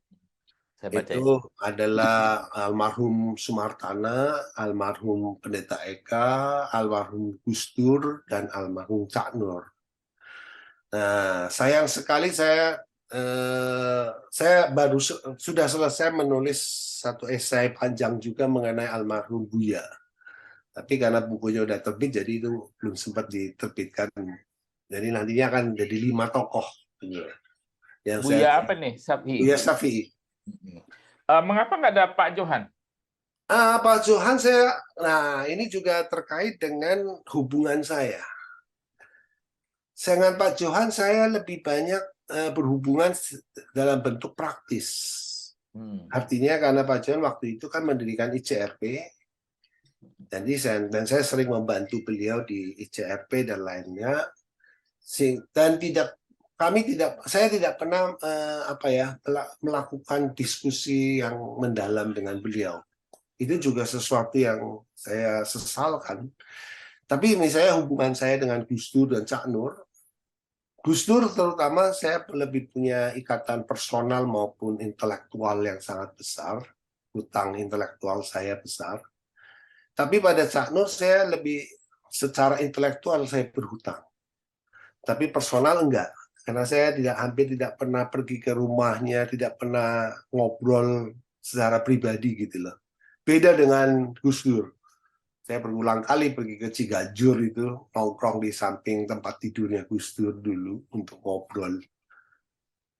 Saya baca itu adalah almarhum Sumartana, almarhum Pendeta Eka, almarhum Gus Dur, dan almarhum Cak Nur. Nah, sayang sekali saya baru sudah selesai menulis satu esai panjang juga mengenai almarhum Buya. Tapi karena bukunya udah terbit, jadi itu belum sempat diterbitkan. Jadi nantinya akan jadi 5 tokoh. Yang Buya apa nih? Safi. Buya Syafi'i. Mengapa nggak ada Pak Johan? Pak Johan, nah ini juga terkait dengan hubungan saya. Dengan Pak Johan, saya lebih banyak berhubungan dalam bentuk praktis. Artinya karena Pak Johan waktu itu kan mendirikan ICRP, dan saya sering membantu beliau di ICRP dan lainnya. Dan saya tidak pernah melakukan diskusi yang mendalam dengan beliau. Itu juga sesuatu yang saya sesalkan. Tapi misalnya hubungan saya dengan Gus Dur dan Cak Nur, Gus Dur terutama saya lebih punya ikatan personal maupun intelektual yang sangat besar. Hutang intelektual saya besar. Tapi pada Cak Nur saya lebih secara intelektual saya berhutang. Tapi personal enggak. Karena saya hampir tidak pernah pergi ke rumahnya, tidak pernah ngobrol secara pribadi gitu loh. Beda dengan Gus Dur. Saya berulang kali pergi ke Ciganjur itu, nongkrong di samping tempat tidurnya Gus Dur dulu untuk ngobrol.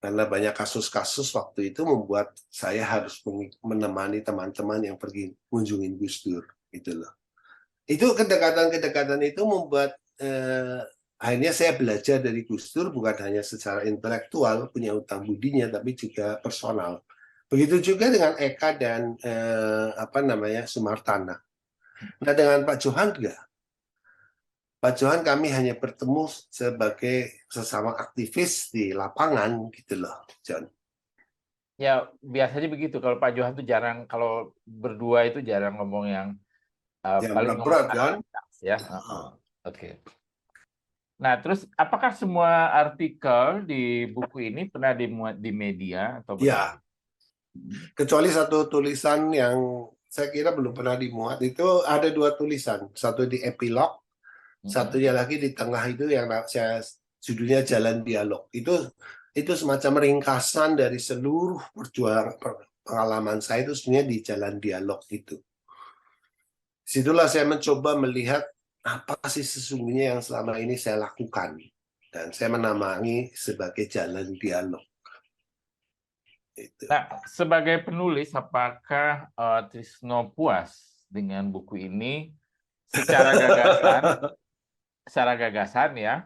Karena banyak kasus-kasus waktu itu membuat saya harus menemani teman-teman yang pergi kunjungin Gus Dur. Gitu loh. Itu kedekatan-kedekatan itu membuat akhirnya saya belajar dari Gus Dur bukan hanya secara intelektual, punya utang budinya, tapi juga personal. Begitu juga dengan Eka dan Sumartana. Nah dengan Pak Johan enggak. Pak Johan kami hanya bertemu sebagai sesama aktivis di lapangan gitu loh, John. Ya biasanya begitu. Kalau Pak Johan tuh jarang, kalau berdua itu jarang ngomong yang paling berat kan? Ya. Oke. Nah, terus apakah semua artikel di buku ini pernah dimuat di media atau Ya, kecuali satu tulisan yang saya kira belum pernah dimuat. Itu ada 2 tulisan, satu di epilog, satunya lagi di tengah itu yang saya judulnya Jalan Dialog. Itu semacam ringkasan dari seluruh pengalaman saya itu sebenarnya di Jalan Dialog itu. Situlah saya mencoba melihat apa sih sesungguhnya yang selama ini saya lakukan. Dan saya menamai sebagai Jalan Dialog. Itu. Nah, sebagai penulis, apakah Trisno puas dengan buku ini secara gagasan ya,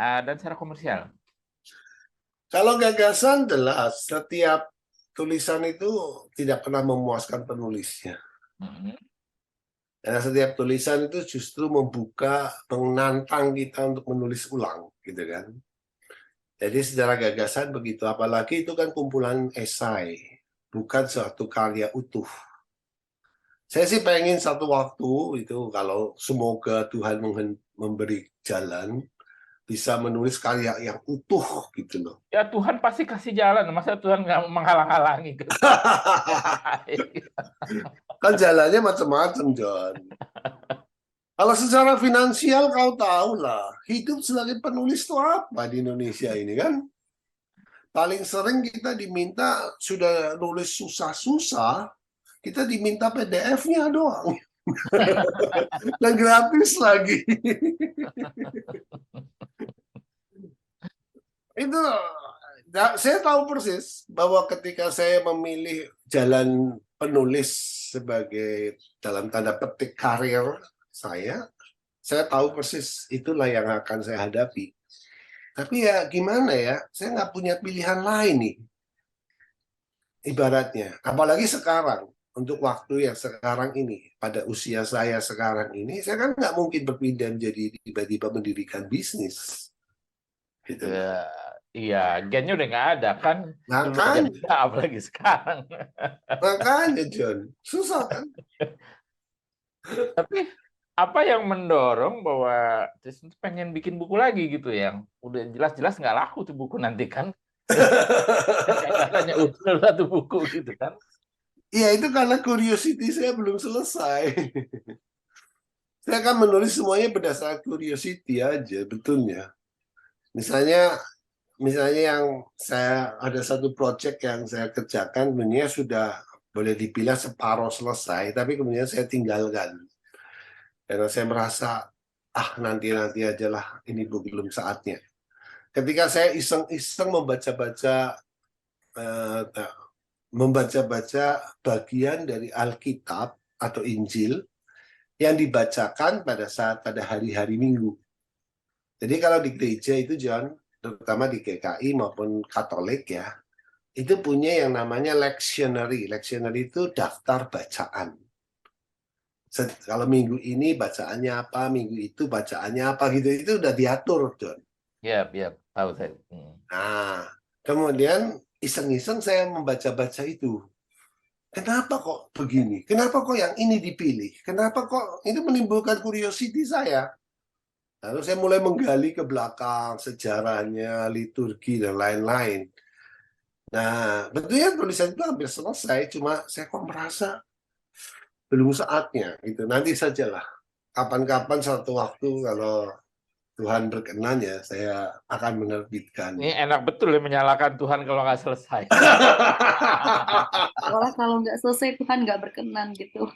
dan secara komersial? Kalau gagasan jelas, setiap tulisan itu tidak pernah memuaskan penulisnya. Karena setiap tulisan itu justru menantang kita untuk menulis ulang, gitu kan. Jadi secara gagasan begitu, apalagi itu kan kumpulan esai, bukan suatu karya utuh. Saya sih pengen satu waktu itu kalau semoga Tuhan memberi jalan, bisa menulis karya yang utuh gitu loh. Ya Tuhan pasti kasih jalan, masa Tuhan nggak menghalang-halangi? Kan jalannya macam-macam, John. Kalau secara finansial kau tahu lah, hidup sebagai penulis itu apa di Indonesia ini kan? Paling sering kita diminta sudah nulis susah-susah, kita diminta PDF-nya doang. Dan gratis lagi. Itu saya tahu persis bahwa ketika saya memilih jalan penulis sebagai dalam tanda petik karir saya tahu persis itulah yang akan saya hadapi. Tapi ya gimana ya, saya nggak punya pilihan lain nih. Ibaratnya, apalagi sekarang, untuk waktu yang sekarang ini, pada usia saya sekarang ini, saya kan nggak mungkin berpindah menjadi tiba-tiba mendirikan bisnis. Gitu. Iya, gennya udah nggak ada kan? Makanya, apalagi sekarang. Makanya John, susah kan? Tapi apa yang mendorong bahwa Trisno pengen bikin buku lagi gitu yang udah jelas-jelas nggak laku tuh buku nanti kan? Katanya udah satu buku gitu kan? Iya itu karena curiosity saya belum selesai. Saya akan menulis semuanya berdasarkan curiosity aja betulnya. Misalnya yang saya ada satu project yang saya kerjakan, sebenarnya sudah boleh dibilang separuh selesai, tapi kemudian saya tinggalkan karena saya merasa nanti aja lah, ini belum saatnya. Ketika saya iseng-iseng membaca bagian dari Alkitab atau Injil yang dibacakan pada hari-hari Minggu. Jadi kalau di gereja itu John, terutama di GKI maupun Katolik ya, itu punya yang namanya lectionary. Lectionary itu daftar bacaan. Kalau minggu ini bacaannya apa, minggu itu bacaannya apa gitu, itu udah diatur, John. Ya, tahu saya. Nah, kemudian iseng-iseng saya membaca-baca itu. Kenapa kok begini? Kenapa kok yang ini dipilih? Kenapa kok itu menimbulkan curiosity saya? Lalu saya mulai menggali ke belakang sejarahnya, liturgi dan lain-lain. Nah, tentunya tulisan itu hampir selesai, cuma saya kok merasa belum saatnya gitu. Nanti sajalah. Kapan-kapan suatu waktu kalau Tuhan berkenan ya, saya akan menerbitkan. Ini enak betul ya menyalahkan Tuhan kalau nggak selesai. Soalnya kalau nggak selesai Tuhan nggak berkenan gitu.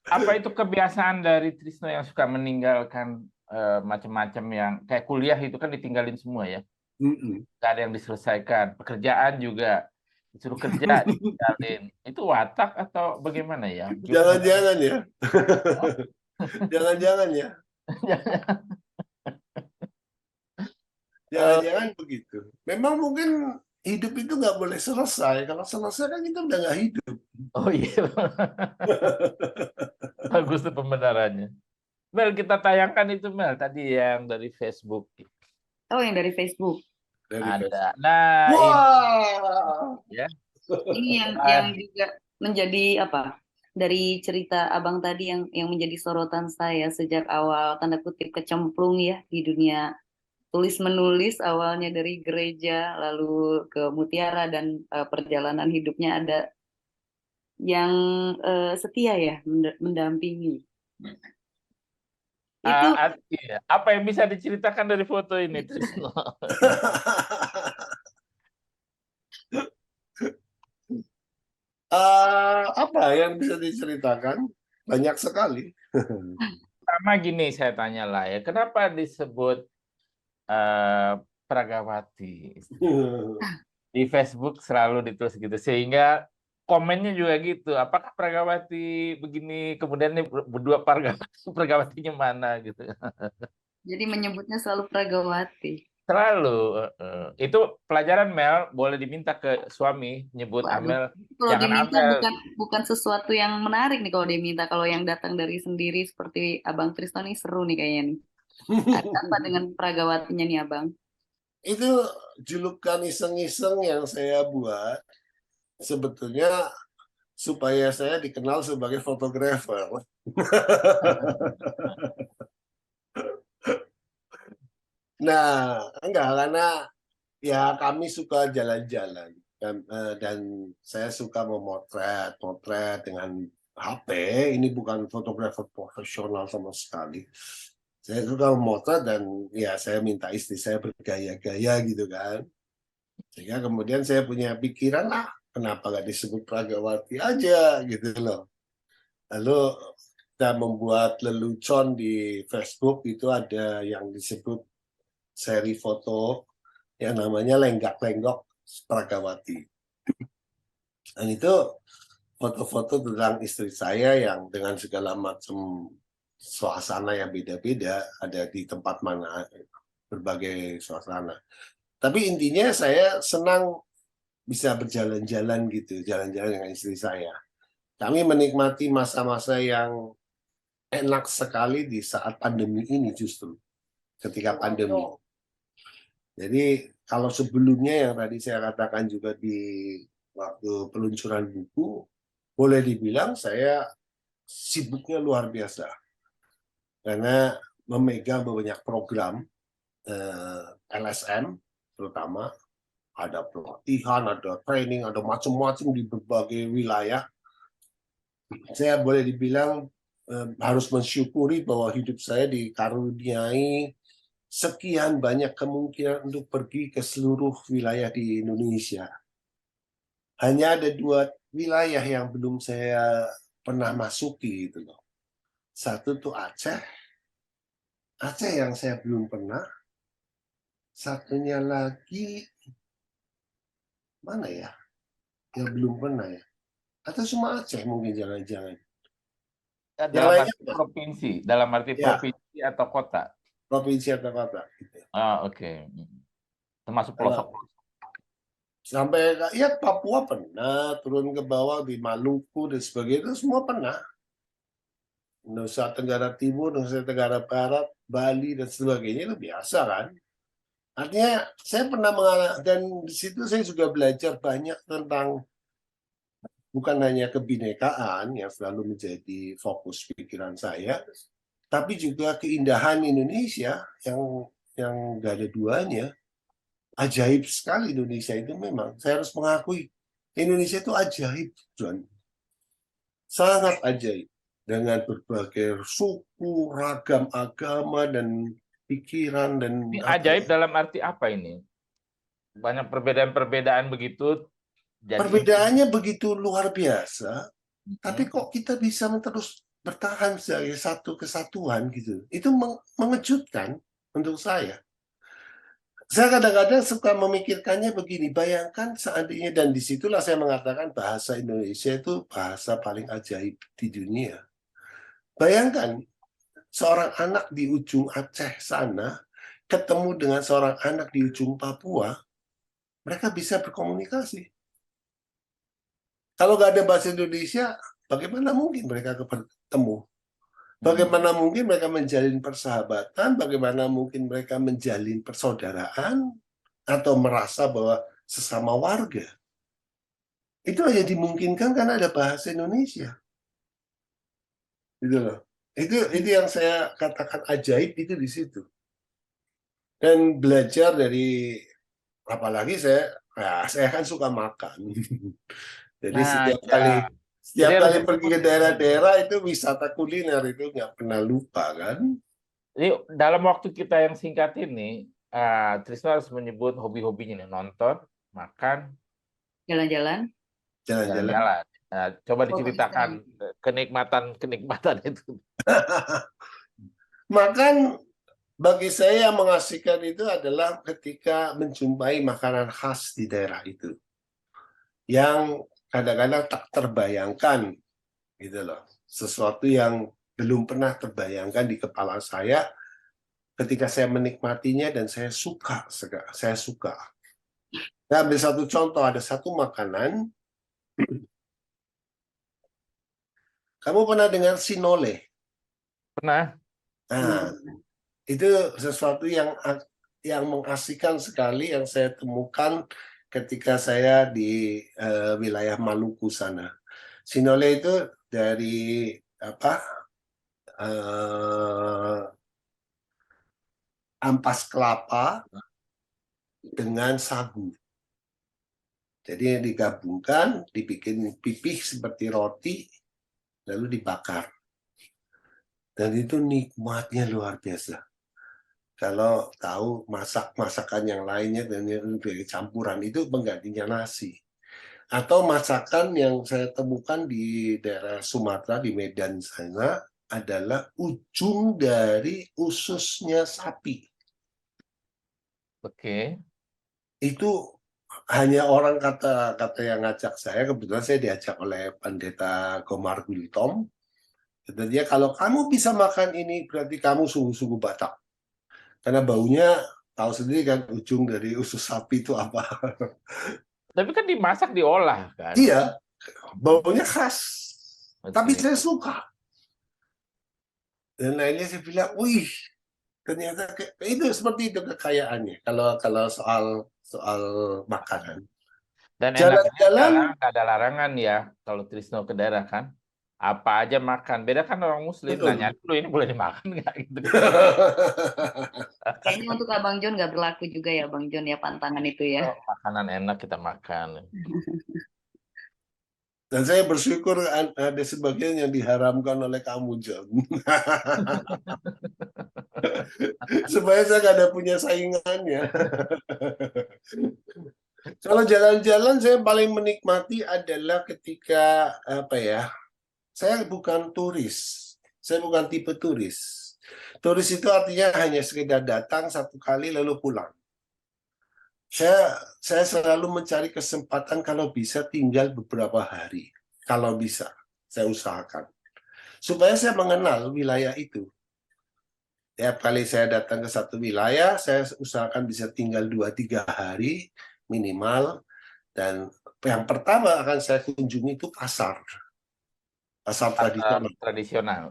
Apa itu kebiasaan dari Trisno yang suka meninggalkan macam-macam yang kayak kuliah itu kan ditinggalin semua ya, nggak ada yang diselesaikan, pekerjaan juga disuruh kerja ditinggalin, itu watak atau bagaimana ya? Jangan-jangan ya, jangan-jangan ya, jangan-jangan begitu. Memang mungkin hidup itu nggak boleh selesai. Kalau selesai kan kita udah nggak hidup. Oh iya, bagus tuh pembenarannya. Mel, kita tayangkan itu Mel tadi yang dari Facebook Oh, yang dari Facebook. ada. Nah, Wah, ini ya. Ini yang juga menjadi apa? Dari cerita Abang tadi yang menjadi sorotan saya sejak awal tanda kutip kecemplung ya di dunia tulis menulis, awalnya dari gereja lalu ke Mutiara dan perjalanan hidupnya ada yang setia ya mendampingi. Itu Iya. Apa yang bisa diceritakan dari foto ini, Trisno? apa yang bisa diceritakan? Banyak sekali. Pertama gini saya tanya lah ya, kenapa disebut Pragawati? Di Facebook selalu ditulis gitu, sehingga komennya juga gitu. Apakah Pragawati begini, kemudian ini berdua Pragawatinya mana gitu. jadi menyebutnya selalu Pragawati. Selalu. Itu pelajaran Mel, boleh diminta ke suami, nyebut Waduh, Amel, kalau jangan diminta Amel. bukan sesuatu yang menarik nih kalau diminta. Kalau yang datang dari sendiri seperti Abang Trisno nih seru nih kayaknya nih. Ada apa dengan Pragawatinya nih Abang? Itu julukan iseng-iseng yang saya buat sebetulnya supaya saya dikenal sebagai fotografer. Nah, enggak, karena ya kami suka jalan-jalan dan saya suka memotret dengan HP. Ini bukan fotografer profesional sama sekali. Saya suka memotret dan ya saya minta istri saya bergaya-gaya gitu kan. Sehingga kemudian saya punya pikiran kenapa nggak disebut Pragawati aja gitu loh. Lalu kita membuat lelucon di Facebook, itu ada yang disebut seri foto yang namanya Lenggak-Lenggok Pragawati. Dan itu foto-foto tentang istri saya yang dengan segala macam suasana yang beda-beda, ada di tempat mana, berbagai suasana. Tapi intinya saya senang bisa berjalan-jalan gitu, jalan-jalan dengan istri saya. Kami menikmati masa-masa yang enak sekali di saat pandemi ini justru, ketika pandemi. Jadi kalau sebelumnya yang tadi saya katakan juga di waktu peluncuran buku, boleh dibilang saya sibuknya luar biasa. Karena memegang banyak program LSM terutama, ada pelatihan, ada training, ada macam-macam di berbagai wilayah. Saya boleh dibilang harus mensyukuri bahwa hidup saya dikaruniai sekian banyak kemungkinan untuk pergi ke seluruh wilayah di Indonesia. Hanya ada 2 wilayah yang belum saya pernah masuki gitu loh. Satu tuh Aceh. Aceh yang saya belum pernah. Satunya lagi mana ya? Yang belum pernah ya. Atau cuma Aceh mungkin jangan-jangan. Yang Dalam lainnya arti provinsi, dalam arti ya provinsi atau kota. provinsi atau kota. Gitu. Oke. Termasuk pelosok. Kalau sampai ya Papua pernah, turun ke bawah di Maluku dan sebagainya itu semua pernah. Nusa Tenggara Timur, Nusa Tenggara Barat, Bali dan sebagainya itu biasa kan. Artinya saya pernah mengalami dan di situ saya juga belajar banyak tentang bukan hanya kebinekaan yang selalu menjadi fokus pikiran saya, tapi juga keindahan Indonesia yang gak ada duanya. Ajaib sekali Indonesia itu memang. Saya harus mengakui Indonesia itu ajaib, John. Sangat ajaib dengan berbagai suku, ragam agama dan pikiran dan Ini apa ajaib ya. dalam arti apa ini? Banyak perbedaan-perbedaan begitu. Jadi Perbedaannya begitu luar biasa, tapi Mhm. kok kita bisa terus bertahan sebagai satu kesatuan gitu. Itu mengejutkan untuk saya. Saya kadang-kadang suka memikirkannya begini, bayangkan seandainya, dan disitulah saya mengatakan bahasa Indonesia itu bahasa paling ajaib di dunia. Bayangkan, seorang anak di ujung Aceh sana, ketemu dengan seorang anak di ujung Papua, mereka bisa berkomunikasi. Kalau nggak ada bahasa Indonesia, bagaimana mungkin mereka bertemu? Bagaimana mungkin mereka menjalin persahabatan? Bagaimana mungkin mereka menjalin persaudaraan? Atau merasa bahwa sesama warga? Itu hanya dimungkinkan karena ada bahasa Indonesia. Gitu loh. Itu yang saya katakan ajaib itu di situ. Dan belajar dari, apalagi saya kan suka makan. Jadi Nah, setiap ya. kali Jadi setiap harus kali pergi disebut. ke daerah-daerah itu wisata kuliner itu nggak pernah lupa kan. Jadi dalam waktu kita yang singkat ini, Trisno harus menyebut hobi-hobinya nih, nonton, makan, Jalan-jalan. Jalan-jalan. jalan-jalan. Nah, coba Foto diceritakan istri. kenikmatan itu. Makan bagi saya yang mengasihkan itu adalah ketika menjumpai makanan khas di daerah itu. Yang kadang-kadang tak terbayangkan gitu loh. Sesuatu yang belum pernah terbayangkan di kepala saya ketika saya menikmatinya dan saya suka. Saya ambil satu contoh, ada satu makanan. Kamu pernah dengar sinole? Pernah? Nah, itu sesuatu yang mengasihkan sekali yang saya temukan ketika saya di wilayah Maluku sana. Sinole itu dari apa? Ampas kelapa dengan sagu. Jadi digabungkan, dibikin pipih seperti roti, lalu dibakar. Dan itu nikmatnya luar biasa. Kalau tahu masakan yang lainnya dan yang campuran itu penggantinya nasi. Atau masakan yang saya temukan di daerah Sumatera, di Medan sana, adalah ujung dari ususnya sapi. Oke. Itu hanya orang kata yang ngajak saya, kebetulan saya diajak oleh pendeta Komar Gultom. Kata dia, kalau kamu bisa makan ini, berarti kamu sungguh-sungguh Batak. Karena baunya, tahu sendiri kan, ujung dari usus sapi itu apa. Tapi kan dimasak, diolah kan? Iya, baunya khas. Tapi Oke. saya suka. Dan lainnya saya bilang, wih, ternyata itu seperti itu kekayaannya. Kalau soal soal makanan. Dan enaknya adalah Jalan-jalan, nggak ada larangan ya kalau Trisno ke daerah kan. Apa aja makan. Beda kan orang Muslim nanya betul. dulu ini boleh dimakan nggak gitu kan. Kayaknya untuk Abang John nggak berlaku juga ya, Bang John ya, pantangan itu ya. Oh, makanan enak kita makan. Dan saya bersyukur ada sebagian yang diharamkan oleh kamu, John. Supaya saya nggak ada punya saingannya. Kalau jalan-jalan saya paling menikmati adalah ketika apa ya? Saya bukan turis. Saya bukan tipe turis. Turis itu artinya hanya sekedar datang satu kali lalu pulang. Saya selalu mencari kesempatan kalau bisa tinggal beberapa hari. Kalau bisa, saya usahakan. Supaya saya mengenal wilayah itu. Tiap kali saya datang ke satu wilayah, saya usahakan bisa tinggal 2-3 hari minimal. Dan yang pertama akan saya kunjungi itu pasar Pasar tradisional. tradisional.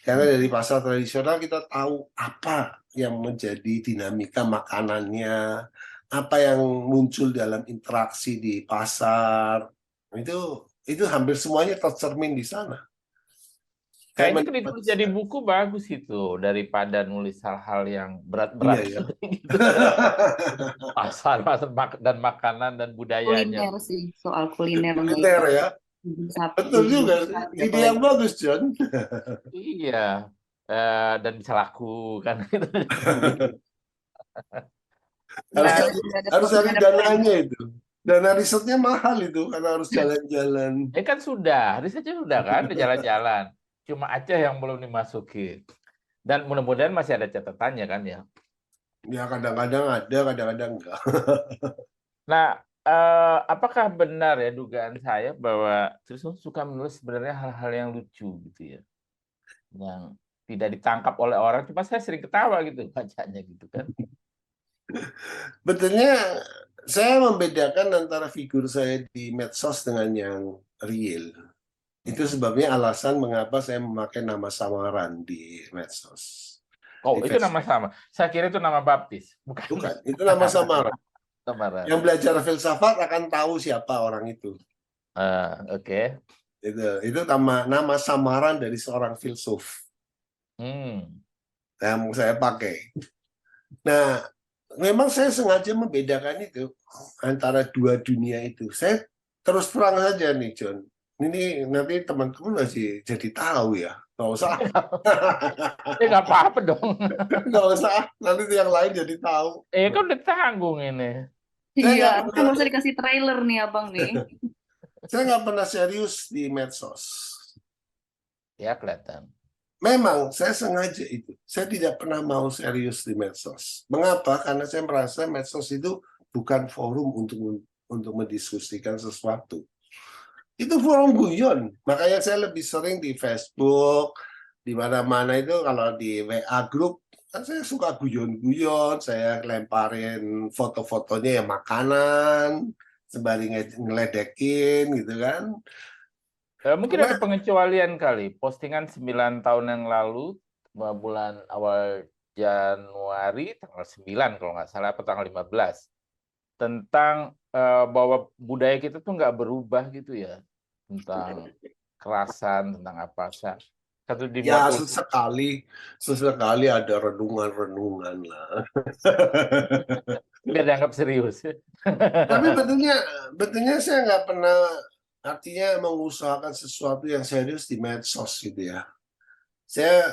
Karena dari pasar tradisional kita tahu apa yang menjadi dinamika makanannya, apa yang muncul dalam interaksi di pasar. Itu hampir semuanya tercermin di sana. Kayaknya kalau ditulis jadi buku bagus itu daripada nulis hal-hal yang berat-berat Iya, ya. gitu. Pasar dan makanan dan budayanya. Kuliner sih, soal kulinernya Kuliner itu. ya. Betul Daging juga. sapi, Ide apalagi. yang bagus, John. Iya. Dan bisa laku kan. Harus Nah, cari dananya itu. Dana risetnya mahal itu karena harus jalan-jalan. kan sudah, risetnya sudah kan, udah jalan-jalan. Cuma Aceh yang belum dimasuki. Dan mudah-mudahan masih ada catatannya kan ya. Ya kadang-kadang ada, kadang-kadang enggak. Nah, apakah benar ya dugaan saya bahwa Trisno suka menulis sebenarnya hal-hal yang lucu gitu ya, yang tidak ditangkap oleh orang, cuma saya sering ketawa gitu bacanya gitu kan. Betulnya saya membedakan antara figur saya di medsos dengan yang real. Itu sebabnya alasan mengapa saya memakai nama samaran di medsos. Oh, Di itu nama Facebook. sama. Saya kira itu nama baptis, bukan. Bukan, itu nama samaran. Samaran. Yang belajar filsafat akan tahu siapa orang itu. Oke. Itu nama samaran dari seorang filsuf yang saya pakai. Nah, memang saya sengaja membedakan itu antara dua dunia itu. Saya terus terang saja nih, John. Ini nanti teman-teman masih jadi tahu ya. Nggak usah. Nggak apa-apa dong. Nggak usah. Nanti yang lain jadi tahu. Kan udah tanggung ini. Saya Iya, nggak kan pernah, nggak usah dikasih trailer nih abang nih. saya nggak pernah serius di medsos. Ya, kelihatan. Memang saya sengaja itu. Saya tidak pernah mau serius di medsos. Mengapa? Karena saya merasa medsos itu bukan forum untuk mendiskusikan sesuatu. Itu forum guyon. Makanya saya lebih sering di Facebook, di mana-mana itu kalau di WA group, kan saya suka guyon-guyon, saya lemparin foto-fotonya ya makanan, sembari ngeledekin gitu kan. Mungkin ada pengecualian kali. Postingan 9 tahun yang lalu, bulan awal Januari, tanggal 9 kalau nggak salah, atau tanggal 15. Tentang bahwa budaya kita tuh nggak berubah gitu ya. Tentang kerasan, tentang apa. Satu Ya, dimuat sesekali ada renungan-renungan lah. biar dianggap serius. Tapi betulnya saya nggak pernah artinya mengusahakan sesuatu yang serius di medsos gitu ya. Saya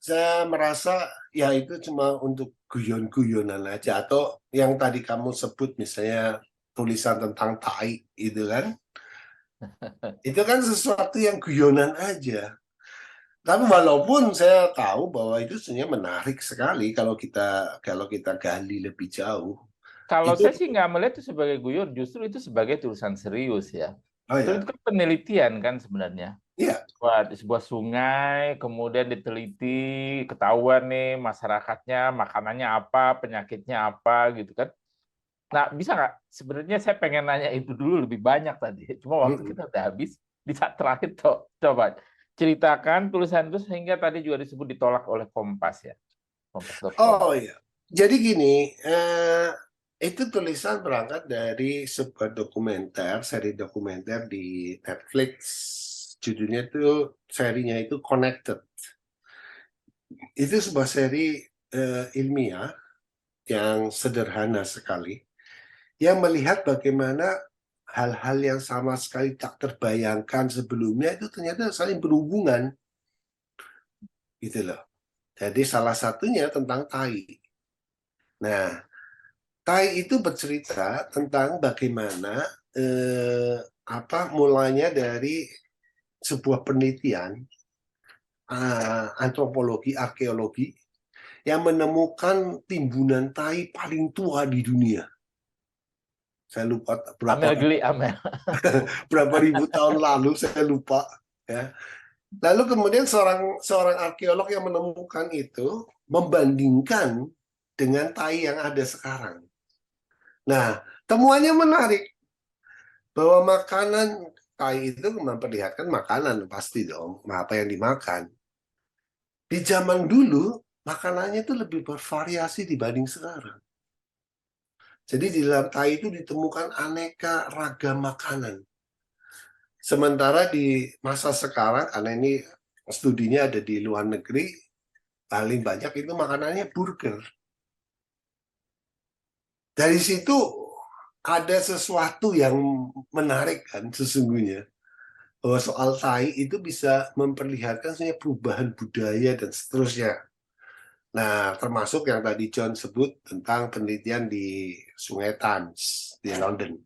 saya merasa ya itu cuma untuk guyon-guyonan aja atau yang tadi kamu sebut misalnya tulisan tentang tai itu kan. Itu kan sesuatu yang guyonan aja. Tapi walaupun saya tahu bahwa itu sebenarnya menarik sekali kalau kita gali lebih jauh. Kalau Itu saya sih nggak melihat itu sebagai guyon, justru itu sebagai tulisan serius ya. oh Itu ya. kan penelitian kan sebenarnya. Iya. Di sebuah sungai, kemudian diteliti, ketahuan nih masyarakatnya, makanannya apa, penyakitnya apa, gitu kan. Nah, bisa nggak? Sebenarnya saya pengen nanya itu dulu lebih banyak tadi. Cuma waktu kita udah habis. Di saat terakhir, coba ceritakan tulisan itu sehingga tadi juga disebut ditolak oleh Kompas ya. Kompas.com. Oh iya. Jadi gini, itu tulisan berangkat dari sebuah seri dokumenter di Netflix. Judulnya itu, serinya itu Connected. Itu sebuah seri ilmiah yang sederhana sekali, yang melihat bagaimana hal-hal yang sama sekali tak terbayangkan sebelumnya itu ternyata saling berhubungan. Gitu loh. Jadi salah satunya tentang tai. Nah, tai itu bercerita tentang bagaimana mulanya dari sebuah penelitian antropologi, arkeologi yang menemukan timbunan tai paling tua di dunia. Saya lupa Amel geli, Amel. berapa ribu tahun lalu, saya lupa. Ya. Lalu kemudian seorang arkeolog yang menemukan itu membandingkan dengan tai yang ada sekarang. Nah, temuannya menarik bahwa makanan tai itu memperlihatkan makanan pasti dong, apa yang dimakan. Di zaman dulu makanannya itu lebih bervariasi dibanding sekarang. Jadi di dalam tai itu ditemukan aneka ragam makanan. Sementara di masa sekarang, karena ini studinya ada di luar negeri, paling banyak itu makanannya burger. Dari situ ada sesuatu yang menarik kan sesungguhnya. Bahwa soal tai itu bisa memperlihatkan sebenarnya perubahan budaya dan seterusnya. Nah, termasuk yang tadi John sebut tentang penelitian di Sungai Thames di London.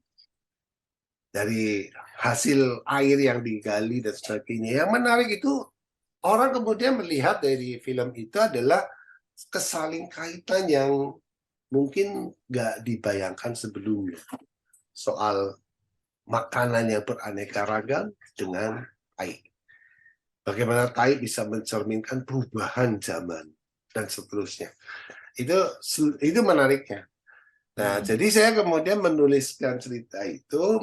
Dari hasil air yang digali dan sebagainya. Yang menarik itu orang kemudian melihat dari film itu adalah kesaling kaitan yang mungkin nggak dibayangkan sebelumnya. Soal makanan yang beraneka ragam dengan tai. Bagaimana tai bisa mencerminkan perubahan zaman dan seterusnya. Itu menariknya. Nah, jadi saya kemudian menuliskan cerita itu,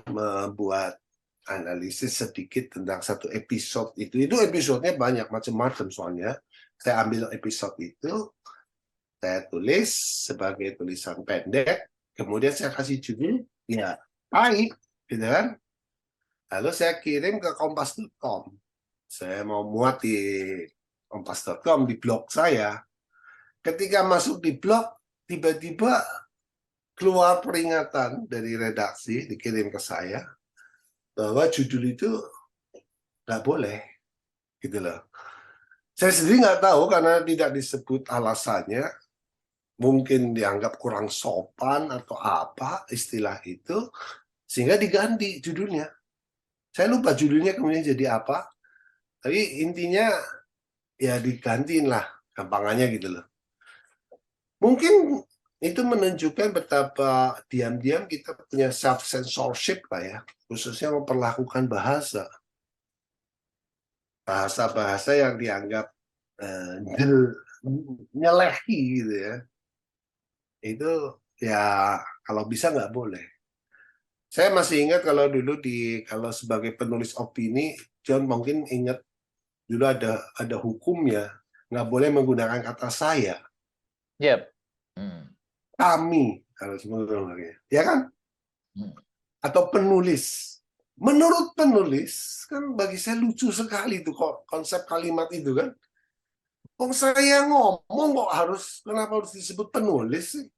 membuat analisis sedikit tentang satu episode itu. Itu episodenya banyak macam-macam soalnya. Saya ambil episode itu, saya tulis sebagai tulisan pendek, kemudian saya kasih judul, ya, tai, gitu kan. Lalu saya kirim ke kompas.com. Saya mau muat di kompas.com, di blog saya. Ketika masuk di blog, tiba-tiba keluar peringatan dari redaksi, dikirim ke saya, bahwa judul itu nggak boleh. Gitu loh. Saya sendiri nggak tahu karena tidak disebut alasannya. Mungkin dianggap kurang sopan atau apa istilah itu, sehingga diganti judulnya. Saya lupa judulnya kemudian jadi apa, tapi intinya ya digantiin lah, gampangannya gitu loh. Mungkin itu menunjukkan betapa diam-diam kita punya self-censorship lah ya, khususnya memperlakukan bahasa-bahasa yang dianggap nyelehi gitu ya. Itu ya kalau bisa nggak boleh. Saya masih ingat kalau dulu kalau sebagai penulis opini, John mungkin ingat dulu ada hukumnya, nggak boleh menggunakan kata saya. Yep. Kami kalau sebenarnya, ya kan? Hmm. Atau penulis. Menurut penulis kan bagi saya lucu sekali tuh konsep kalimat itu kan. Kok saya ngomong kenapa harus disebut penulis sih?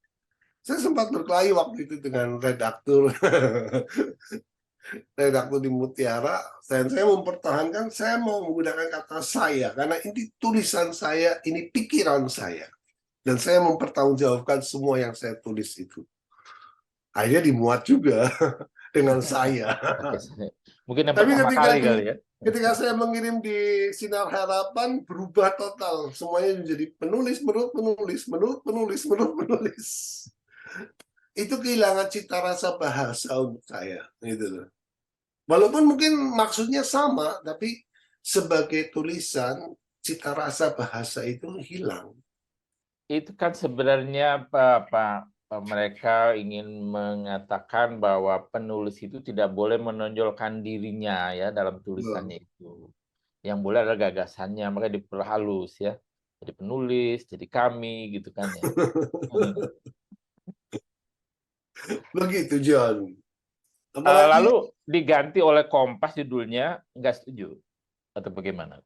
Saya sempat berkelahi waktu itu dengan redaktur di Mutiara, dan saya mempertahankan saya mau menggunakan kata saya karena ini tulisan saya, ini pikiran saya, dan saya mempertanggungjawabkan semua yang saya tulis itu. Akhirnya dimuat juga dengan saya. Mungkin yang Tapi pertama kali ya. ketika saya mengirim di Sinar Harapan, berubah total, semuanya menjadi penulis. Itu kehilangan cita rasa bahasa untuk saya, gitu loh. Walaupun mungkin maksudnya sama, tapi sebagai tulisan cita rasa bahasa itu hilang. Itu kan sebenarnya mereka ingin mengatakan bahwa penulis itu tidak boleh menonjolkan dirinya ya dalam tulisannya itu. Yang boleh adalah gagasannya, maka diperhalus ya. Jadi penulis, jadi kami gitu kan ya. Begitu, John. Lalu diganti oleh Kompas judulnya, nggak setuju atau bagaimana?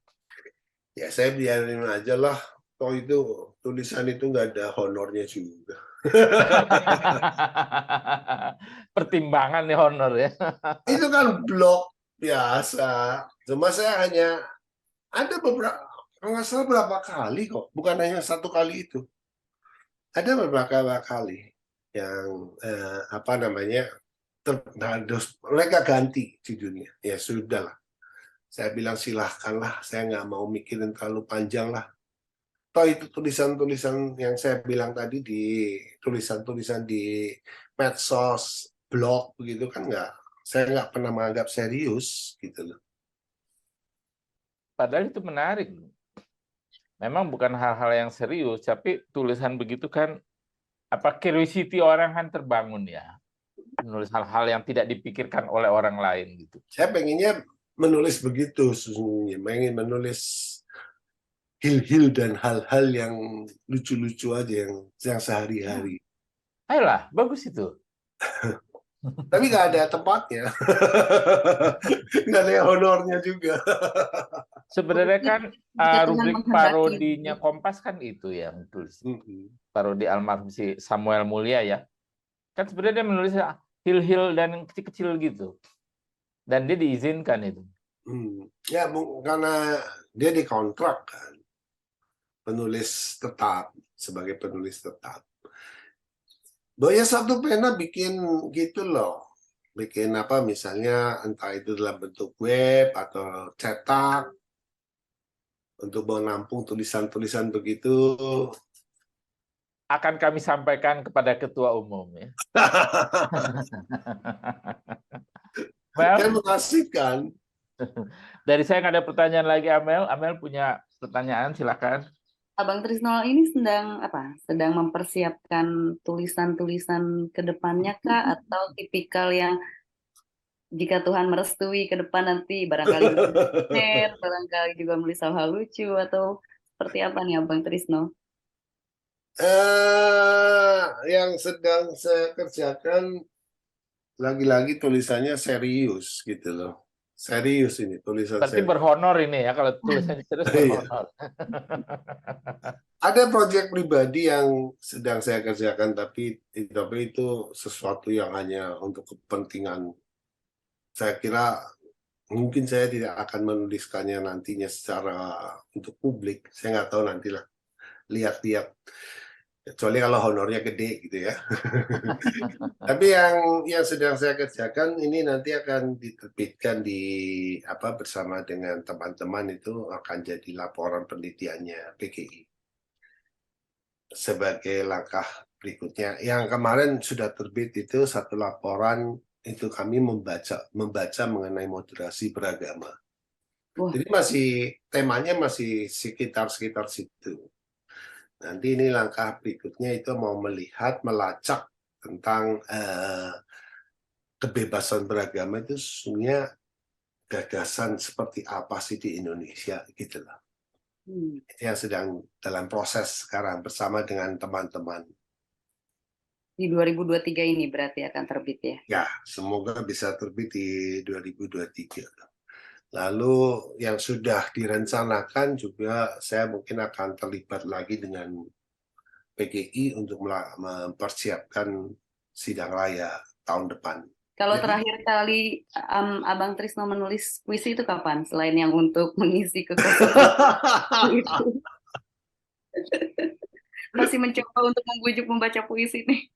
Ya saya biarin aja lah. Toh itu tulisan itu nggak ada honornya juga. Pertimbangan nih honor ya. Itu kan blog biasa. Cuma saya hanya ada beberapa, nggak salah berapa kali kok, bukan hanya satu kali itu. Ada beberapa kali yang mereka ganti judulnya. Ya sudah lah. Saya bilang silahkanlah, saya nggak mau mikirin terlalu panjang lah. Toh itu tulisan-tulisan yang saya bilang tadi di tulisan-tulisan di medsos, blog begitu kan saya nggak pernah menganggap serius gitu loh. Padahal itu menarik. Memang bukan hal-hal yang serius, tapi tulisan begitu kan, curiosity orang kan terbangun ya. Menulis hal-hal yang tidak dipikirkan oleh orang lain gitu. Saya pengennya menulis begitu sesungguhnya, pengen menulis hil-hil dan hal-hal yang lucu-lucu aja yang sehari-hari. Ayolah, bagus itu. Tapi nggak ada tempatnya, nggak ada honornya juga. Sebenarnya kan Jika Tuhan rubrik menghendaki. parodinya Kompas kan itu ya, tulis. Parodi almarhum si Samuel Mulia ya. Kan sebenarnya dia menulis hil-hil dan yang kecil-kecil gitu. Dan dia diizinkan itu. Ya, karena dia dikontrak kan, penulis tetap, sebagai penulis tetap. Bahwa satu pena bikin gitu loh, bikin apa misalnya entah itu dalam bentuk web atau cetak untuk menampung tulisan-tulisan begitu. Akan kami sampaikan kepada ketua umum ya. Kan mengasihkan. Dari saya nggak ada pertanyaan lagi, Amel. Amel punya pertanyaan, silakan. Abang Trisno ini sedang mempersiapkan tulisan-tulisan ke depannya kah, atau tipikal yang jika Tuhan merestui ke depan nanti barangkali barangkali juga menulis hal-hal lucu, atau seperti apa nih Abang Trisno? Yang sedang saya kerjakan lagi-lagi tulisannya serius gitu loh. Serius ini tulisan Berarti serius. berhonor ini ya, kalau tulisannya serius berhonor. Ada proyek pribadi yang sedang saya kerjakan, tapi itu sesuatu yang hanya untuk kepentingan. Saya kira mungkin saya tidak akan menuliskannya nantinya secara untuk publik. Saya nggak tahu nantilah. Lihat-lihat. Kecuali kalau honornya gede gitu ya. Tapi yang sedang saya kerjakan ini nanti akan diterbitkan bersama dengan teman-teman, itu akan jadi laporan penelitiannya PGI sebagai langkah berikutnya. Yang kemarin sudah terbit itu satu laporan, itu kami membaca mengenai moderasi beragama. Jadi temanya masih sekitar situ. Nanti ini langkah berikutnya itu mau melacak tentang kebebasan beragama itu sebenarnya gagasan seperti apa sih di Indonesia gitu lah. Itu yang sedang dalam proses sekarang bersama dengan teman-teman. Di 2023 ini berarti akan terbit ya? Ya, semoga bisa terbit di 2023. Lalu yang sudah direncanakan juga saya mungkin akan terlibat lagi dengan PGI untuk mempersiapkan sidang raya tahun depan. Kalau terakhir kali Abang Trisno menulis puisi itu kapan? Selain yang untuk mengisi kekosongan itu. Masih mencoba untuk membujuk membaca puisi nih.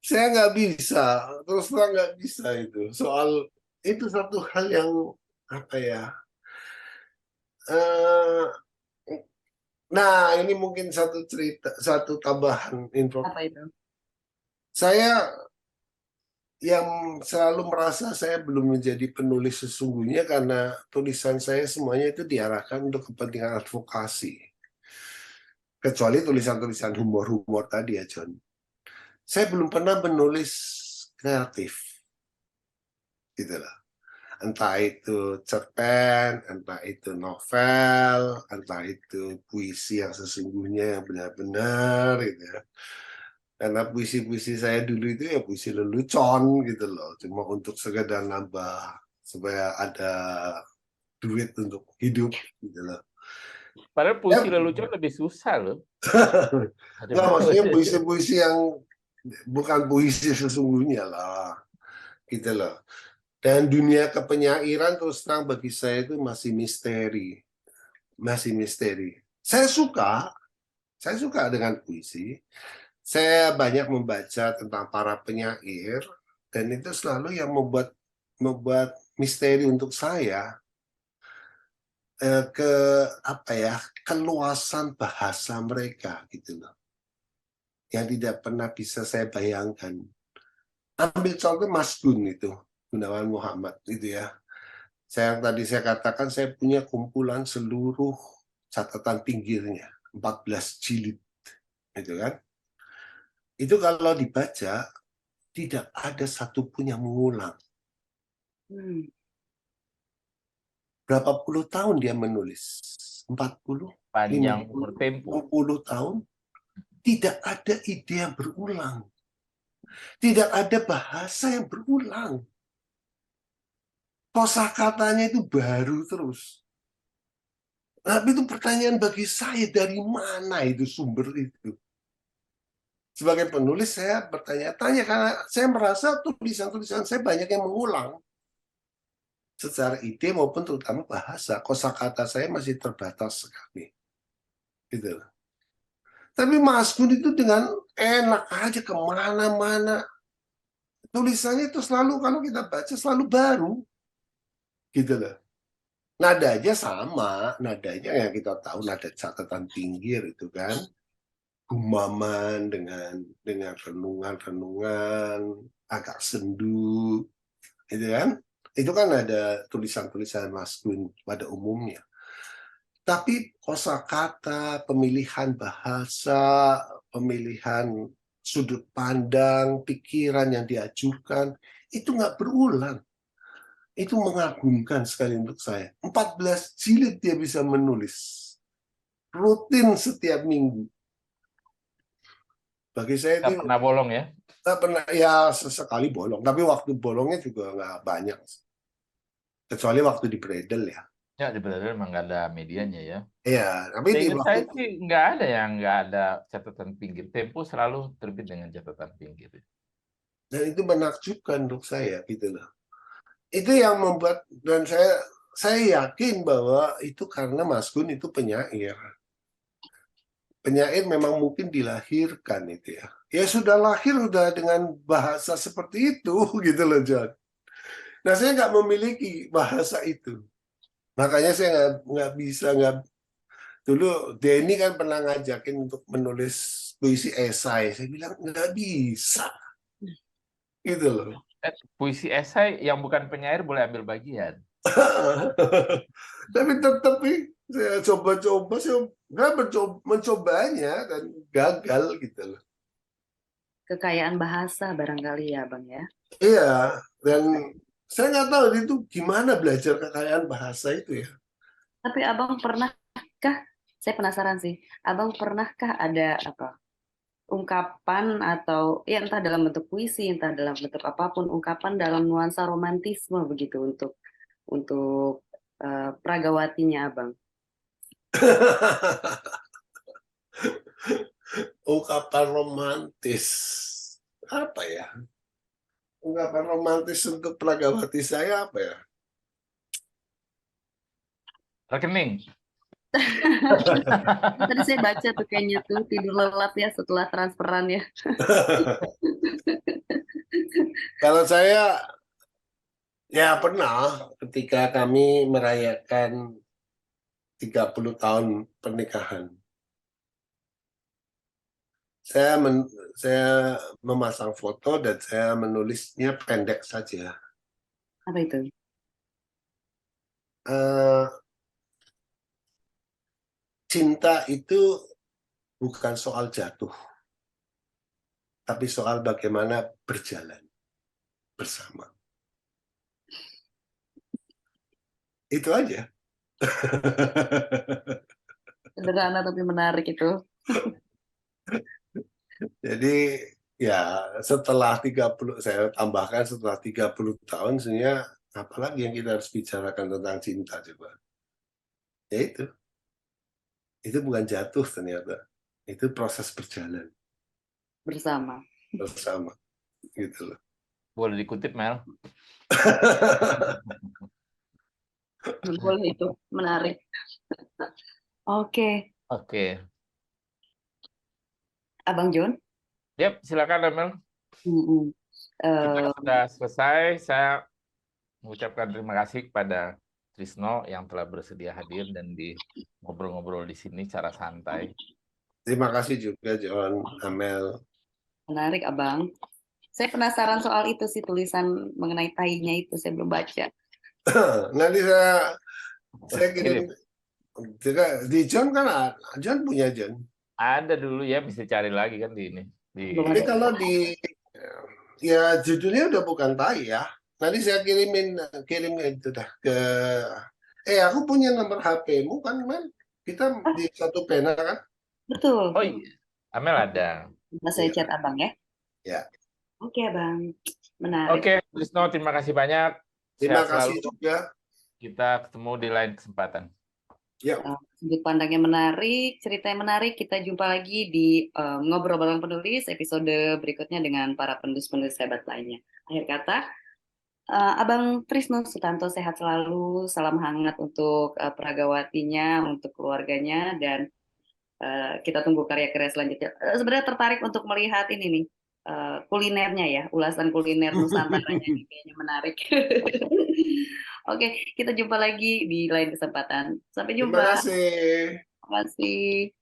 Saya nggak bisa, terus terang nggak bisa itu. Soal itu satu hal yang apa ya? Nah, ini mungkin satu tambahan info. Apa itu? Saya yang selalu merasa saya belum menjadi penulis sesungguhnya karena tulisan saya semuanya itu diarahkan untuk kepentingan advokasi. Kecuali tulisan-tulisan humor-humor tadi ya, John. Saya belum pernah menulis kreatif. Gitu lah. Entah itu cerpen, entah itu novel, entah itu puisi yang sesungguhnya yang benar-benar gitu ya. Karena puisi-puisi saya dulu itu ya puisi lelucon gitu loh, cuma untuk sekedar nambah supaya ada duit untuk hidup gitu loh. Padahal puisi lelucon lebih susah loh. Nggak, maksudnya puisi-puisi yang bukan puisi sesungguhnya lah, gitu loh. Dan dunia kepenyairan terus terang bagi saya itu masih misteri. Saya suka dengan puisi. Saya banyak membaca tentang para penyair, dan itu selalu yang membuat misteri untuk saya. ke apa ya, keluasan bahasa mereka gitu loh, yang tidak pernah bisa saya bayangkan. Ambil contoh Mas Gun itu, Gunawan Muhammad itu ya. Tadi saya katakan saya punya kumpulan seluruh catatan pinggirnya, 14 jilid, gitu kan. Itu kalau dibaca tidak ada satupun yang mengulang. Berapa puluh tahun dia menulis? 40, Panjang 50, umur tempo. 60 tahun. Tidak ada ide yang berulang. Tidak ada bahasa yang berulang. Kosakatanya itu baru terus. Tapi itu pertanyaan bagi saya, dari mana itu sumber itu? Sebagai penulis saya bertanya-tanya karena saya merasa tulisan-tulisan saya banyak yang mengulang. Secara ide maupun terutama bahasa, kosakata saya masih terbatas sekali. Gitu. Tapi Mas Gun itu dengan enak aja kemana-mana. Tulisannya itu selalu kalau kita baca selalu baru. Gitu loh. Nadanya sama, nadanya yang kita tahu nada catatan pinggir itu kan. Gumaman dengan renungan-renungan, agak sendu, gitu kan? Itu kan ada tulisan-tulisan Mas Gun pada umumnya. Tapi kosakata, pemilihan bahasa, pemilihan sudut pandang, pikiran yang diajukan, itu nggak berulang. Itu mengagumkan sekali untuk saya. 14 jilid dia bisa menulis. Rutin setiap minggu. Bagi saya Nggak itu pernah bolong ya. nggak pernah, ya sesekali bolong. Tapi waktu bolongnya juga nggak banyak. Kecuali waktu di Bredel ya. Ya, sebenarnya memang nggak ada medianya ya. Iya, tapi di Seingat waktu saya sih nggak ada yang nggak ada catatan pinggir. Tempo selalu terbit dengan catatan pinggir. dan itu menakjubkan untuk saya gitu loh. Itu yang membuat, dan saya yakin bahwa itu karena Mas Gun itu penyair. Penyair memang mungkin dilahirkan itu ya. Ya sudah lahir udah dengan bahasa seperti itu gitu loh John. Nah saya nggak memiliki bahasa itu. Makanya saya nggak bisa, dulu Denny kan pernah ngajakin untuk menulis puisi esai. Saya bilang nggak bisa gitu loh. Puisi esai yang bukan penyair boleh ambil bagian. Tapi tetap saya coba-coba, saya nggak mencobanya dan gagal gitu loh. Kekayaan bahasa barangkali ya, Bang ya. Iya, dan saya nggak tahu itu gimana belajar kekayaan bahasa itu ya. Tapi Abang pernahkah, saya penasaran sih, Abang pernahkah ada apa ungkapan atau ya entah dalam bentuk puisi, entah dalam bentuk apapun, ungkapan dalam nuansa romantisme begitu untuk pragawatinya Abang. Ungkapan romantis apa ya? Ungkapan romantis untuk Pragawati saya apa ya? Rekening. Tadi saya baca tuh kayaknya tuh tidur lelap ya setelah transferan ya. Kalau saya ya pernah ketika kami merayakan 30 tahun pernikahan. Saya memasang foto dan saya menulisnya pendek saja. Apa itu? Cinta itu bukan soal jatuh, tapi soal bagaimana berjalan bersama. Itu aja. Sederhana tapi menarik itu. Jadi ya setelah 30, saya tambahkan setelah 30 tahun sebenarnya apalagi yang kita harus bicarakan tentang cinta coba. Ya itu bukan jatuh ternyata. Itu proses berjalan Bersama. bersama gitu loh. Boleh dikutip, Mel. Boleh itu, menarik. Oke, Oke. Abang John. Yap, silakan, Mel. Kita Eh, sudah selesai. Saya mengucapkan terima kasih kepada Trisno yang telah bersedia hadir dan di ngobrol-ngobrol di sini secara santai. Terima kasih juga John, Amel. Menarik, Abang. Saya penasaran soal itu sih, tulisan mengenai tainya itu saya belum baca. Nanti saya kirim. Di John kan, John punya John. Ada dulu ya, bisa cari lagi kan di ini. Tapi kalau ya judulnya udah bukan tai ya. Nanti saya kirim itu dah ke. Aku punya nomor HP-mu kan, Man? Kita di satu pena kan? Betul. Oh iya, Amel ada. Bisa saya chat Abang ya. Ya. Oke, Abang. Menarik. Oke, Trisno, terima kasih banyak. Terima Sehat kasih selalu. juga. Kita ketemu di lain kesempatan. Ya. Sudut pandangnya menarik, cerita yang menarik. Kita jumpa lagi di Ngobrol Bareng Penulis episode berikutnya dengan para penulis-penulis hebat lainnya. Akhir kata, Abang Trisno Sutanto sehat selalu, salam hangat untuk peragawatinya, untuk keluarganya, dan kita tunggu karya-karya selanjutnya. Sebenarnya tertarik untuk melihat ini nih, kulinernya ya, ulasan kuliner Nusantaranya ini kayaknya menarik. Oke, kita jumpa lagi di lain kesempatan. Sampai jumpa. Terima kasih. Terima kasih.